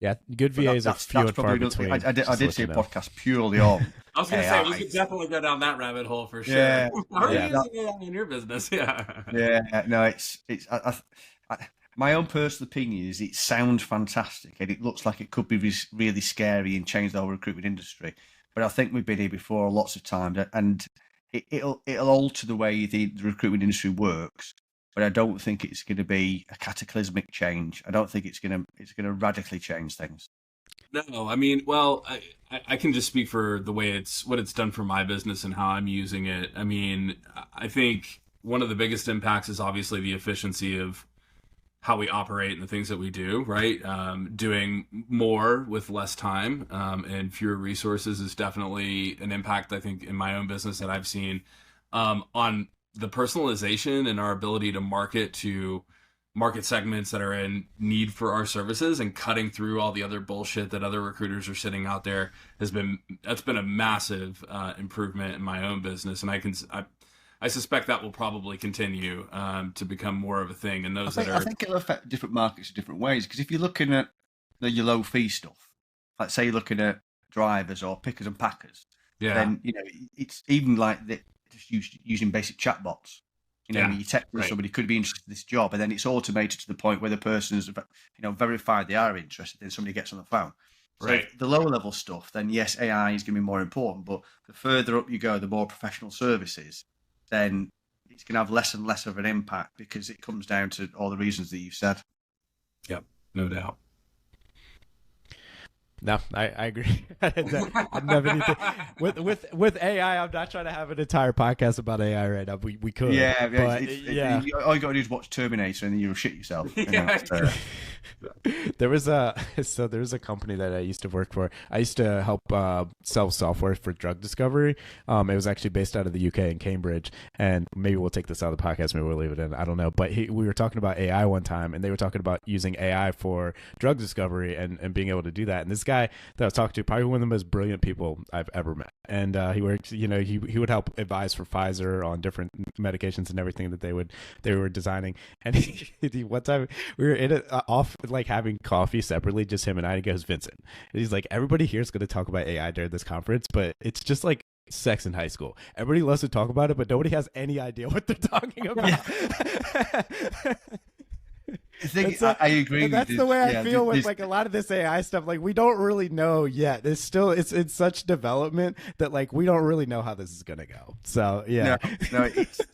Yeah, good VAs are few and far between. I did see a podcast purely on. I was going to say we could definitely go down that rabbit hole for sure. Yeah, How are you using AI in your business? Yeah. Yeah. No, it's. My own personal opinion is it sounds fantastic and it looks like it could be really scary and change the whole recruitment industry. But I think we've been here before lots of times, and it'll alter the way the recruitment industry works. But I don't think it's going to be a cataclysmic change. I don't think it's going to radically change things. No, I mean, well, I can just speak for the way what it's done for my business and how I'm using it. I mean, I think one of the biggest impacts is obviously the efficiency of how we operate and the things that we do, right? Doing more with less time and fewer resources is definitely an impact, I think, in my own business that I've seen on the personalization and our ability to market to market segments that are in need for our services, and cutting through all the other bullshit that other recruiters are sitting out there that's been a massive improvement in my own business. And I suspect that will probably continue to become more of a thing. And I think it'll affect different markets in different ways. Because if you're looking at your low fee stuff, like say you're looking at drivers or pickers and packers, then it's even like just using basic chatbots. You text somebody could be interested in this job, and then it's automated to the point where the person is, verified they are interested. Then somebody gets on the phone. So the lower level stuff, then yes, AI is going to be more important. But the further up you go, the more professional services, then it's going to have less and less of an impact because it comes down to all the reasons that you've said. Yep, no doubt. No, I agree. I never need to, with AI. I'm not trying to have an entire podcast about AI right now. We could. Yeah, but all you got to do is watch Terminator, and then you'll shit yourself. There was a company that I used to work for. I used to help sell software for drug discovery. It was actually based out of the UK in Cambridge, and maybe we'll take this out of the podcast. Maybe we'll leave it in. I don't know. But we were talking about AI one time, and they were talking about using AI for drug discovery and being able to do that. And this guy that I was talking to, probably one of the most brilliant people I've ever met. And he worked, he would help advise for Pfizer on different medications and everything that they were designing. And one time we were in it off like having coffee separately, just him and I, and he goes, Vincent. And he's like, everybody here is going to talk about AI during this conference, but it's just like sex in high school. Everybody loves to talk about it, but nobody has any idea what they're talking about. Yeah. I agree. That's the way I feel with like a lot of this AI stuff. Like we don't really know yet. It's in such development that like we don't really know how this is gonna go. So yeah,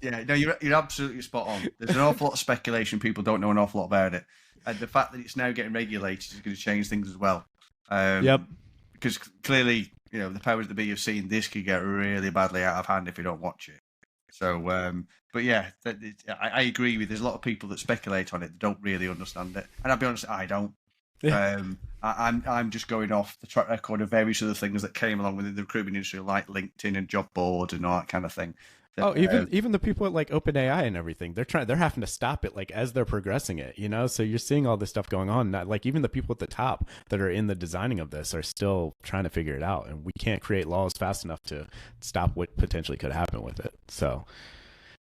you're absolutely spot on. There's an awful lot of speculation. People don't know an awful lot about it, and the fact that it's now getting regulated is going to change things as well. Yep. Because clearly, the powers that be have seen this could get really badly out of hand if you don't watch it. So, but yeah, I agree with. There's a lot of people that speculate on it that don't really understand it, and I'll be honest, I don't. Yeah. I'm just going off the track record of various other things that came along with the recruitment industry, like LinkedIn and job boards and all that kind of thing. Even the people at like OpenAI and everything, they're having to stop it like as they're progressing it, So you're seeing all this stuff going on. Like even the people at the top that are in the designing of this are still trying to figure it out, and we can't create laws fast enough to stop what potentially could happen with it. So,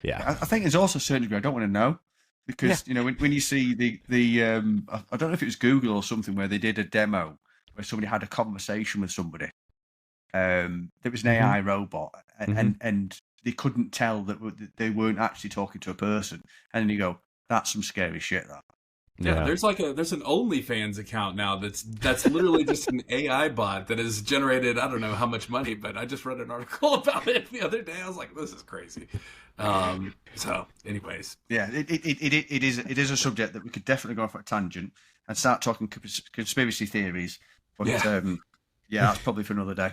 yeah, I think there's also a certain degree I don't want to know because when you see the I don't know if it was Google or something where they did a demo where somebody had a conversation with somebody. There was an AI robot, and they couldn't tell that they weren't actually talking to a person. And then you go, that's some scary shit, that. Yeah, there's an OnlyFans account now that's literally just an AI bot that has generated, I don't know how much money, but I just read an article about it the other day. I was like, this is crazy. So anyways. Yeah, it is a subject that we could definitely go off on a tangent and start talking conspiracy theories. But that's probably for another day.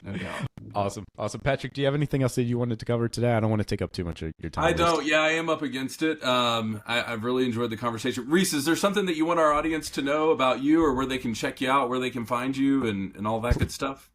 Okay. Awesome. Patrick, do you have anything else that you wanted to cover today? I don't want to take up too much of your time. I don't. Yeah, I am up against it. I've really enjoyed the conversation. Reese, is there something that you want our audience to know about you, or where they can check you out, where they can find you, and all that good stuff?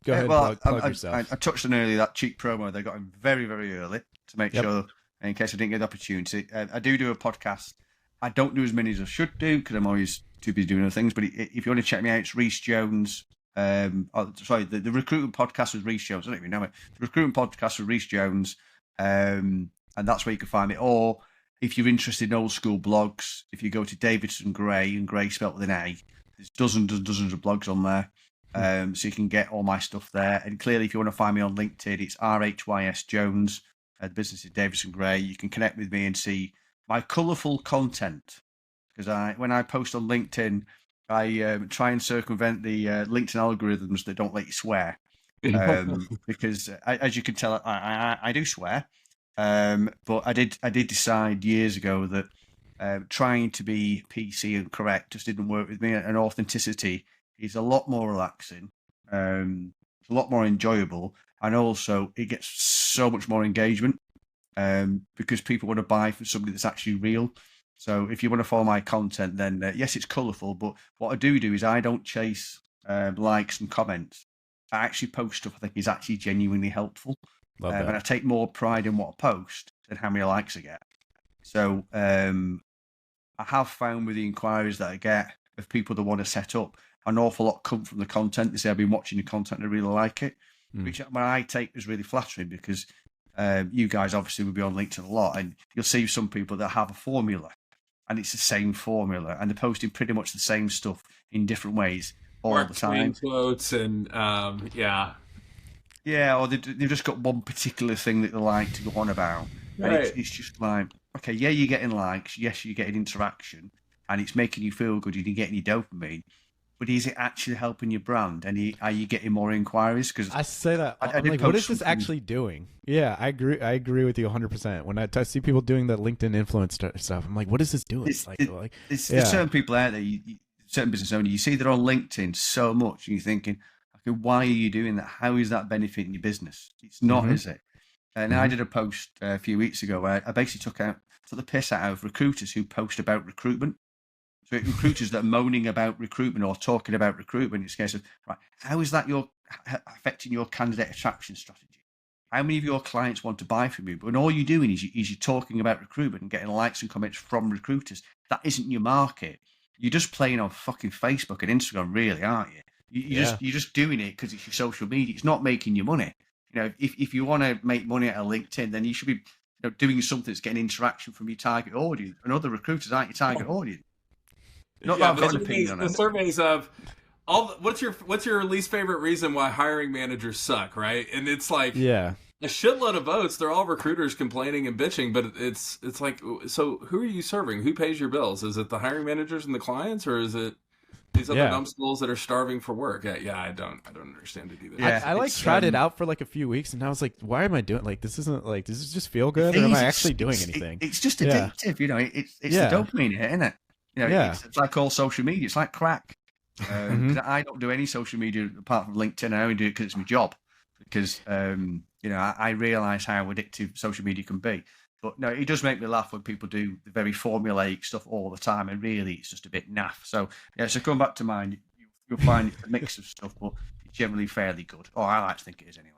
Go ahead. Plug yourself. I touched on earlier that cheap promo they got in very, very early to make sure, in case I didn't get the opportunity. I do a podcast. I don't do as many as I should do because I'm always too busy doing other things. But if you want to check me out, it's Reese Jones. The Recruitment Podcast with Reese Jones. I don't even know it. The Recruitment Podcast with Reese Jones, and that's where you can find it. Or if you're interested in old school blogs, if you go to Davidson Gray, and Gray spelled with an A, There's dozens and dozens of blogs on there. So you can get all my stuff there. And clearly, if you want to find me on LinkedIn, it's RHYS Jones. The business is Davidson Gray. You can connect with me and see my colourful content. Because when I post on LinkedIn, I try and circumvent the LinkedIn algorithms that don't let you swear. Because as you can tell, I do swear. But I did decide years ago that trying to be PC and correct just didn't work with me. And authenticity is a lot more relaxing. It's a lot more enjoyable. And also, it gets so much more engagement because people want to buy from somebody that's actually real. So if you want to follow my content, then yes, it's colourful. But what I do is I don't chase likes and comments. I actually post stuff I think is actually genuinely helpful. And I take more pride in what I post than how many likes I get. So I have found with the inquiries that I get of people that want to set up, an awful lot come from the content. They say, I've been watching the content and I really like it, which I take as really flattering because you guys obviously will be on LinkedIn a lot and you'll see some people that have a formula and it's the same formula and they're posting pretty much the same stuff in different ways all the time. Quotes and Yeah, or they've just got one particular thing that they like to go on about. And it's just like, okay, yeah, you're getting likes. Yes, you're getting interaction. And it's making you feel good. You're getting your dopamine. But is it actually helping your brand? And are you getting more inquiries? Because I say that. I'm like, what is this actually doing? Yeah, I agree with you 100%. When I see people doing the LinkedIn influence stuff, I'm like, what is this doing? There's certain people out there, certain business owners, you see they're on LinkedIn so much, and you're thinking, okay, why are you doing that? How is that benefiting your business? It's not, is it? And I did a post a few weeks ago where I basically took the piss out of recruiters who post about recruitment. So recruiters that are moaning about recruitment or talking about recruitment, it's a case of, right, how is that affecting your candidate attraction strategy? How many of your clients want to buy from you? But all you're doing is you're talking about recruitment and getting likes and comments from recruiters. That isn't your market. You're just playing on fucking Facebook and Instagram, really, aren't you? You're just doing it because it's your social media. It's not making you money. You know, if you want to make money out of LinkedIn, then you should be doing something that's getting interaction from your target audience. And other recruiters aren't your target audience. Not that I've got an opinion on it. The surveys of what's your least favorite reason why hiring managers suck, right? And it's like a shitload of votes. They're all recruiters complaining and bitching, but it's like, so who are you serving? Who pays your bills? Is it the hiring managers and the clients, or is it these other numbskulls that are starving for work? I don't understand it either. Yeah, I tried it out for like a few weeks, and I was like, why am I doing this? Does this just feel good, or am I actually doing anything? It's just addictive, it's the dopamine hit, isn't it? It's like all social media. It's like crack. I don't do any social media apart from LinkedIn. I only do it because it's my job. Because I realise how addictive social media can be. But no, it does make me laugh when people do the very formulaic stuff all the time, and really it's just a bit naff. So so come back to mine. You'll find it's a mix of stuff, but it's generally fairly good. Or I like to think it is anyway.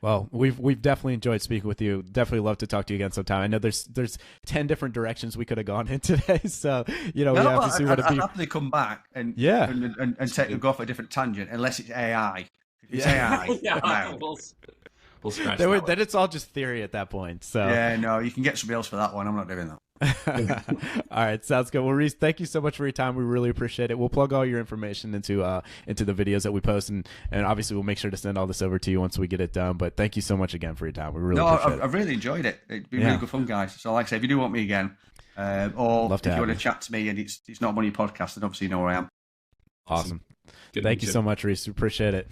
Well, we've definitely enjoyed speaking with you. Definitely love to talk to you again sometime. I know there's 10 different directions we could have gone in today, so we have to see what it be. I'd happily come back and go off a different tangent, unless it's AI. If it's AI, we'll scratch then it's all just theory at that point. So no, you can get somebody else for that one. I'm not doing that. All right, sounds good. Well, Reese, thank you so much for your time. We really appreciate it. We'll plug all your information into the videos that we post, and obviously we'll make sure to send all this over to you once we get it done. But thank you so much again for your time. We really appreciate it. I've really enjoyed it. It's been really good fun, guys. So like I say, if you do want me again, or if you want to chat to me and it's not one of your podcasts, then obviously you know where I am. Awesome. Thank you so much, Reese. We appreciate it.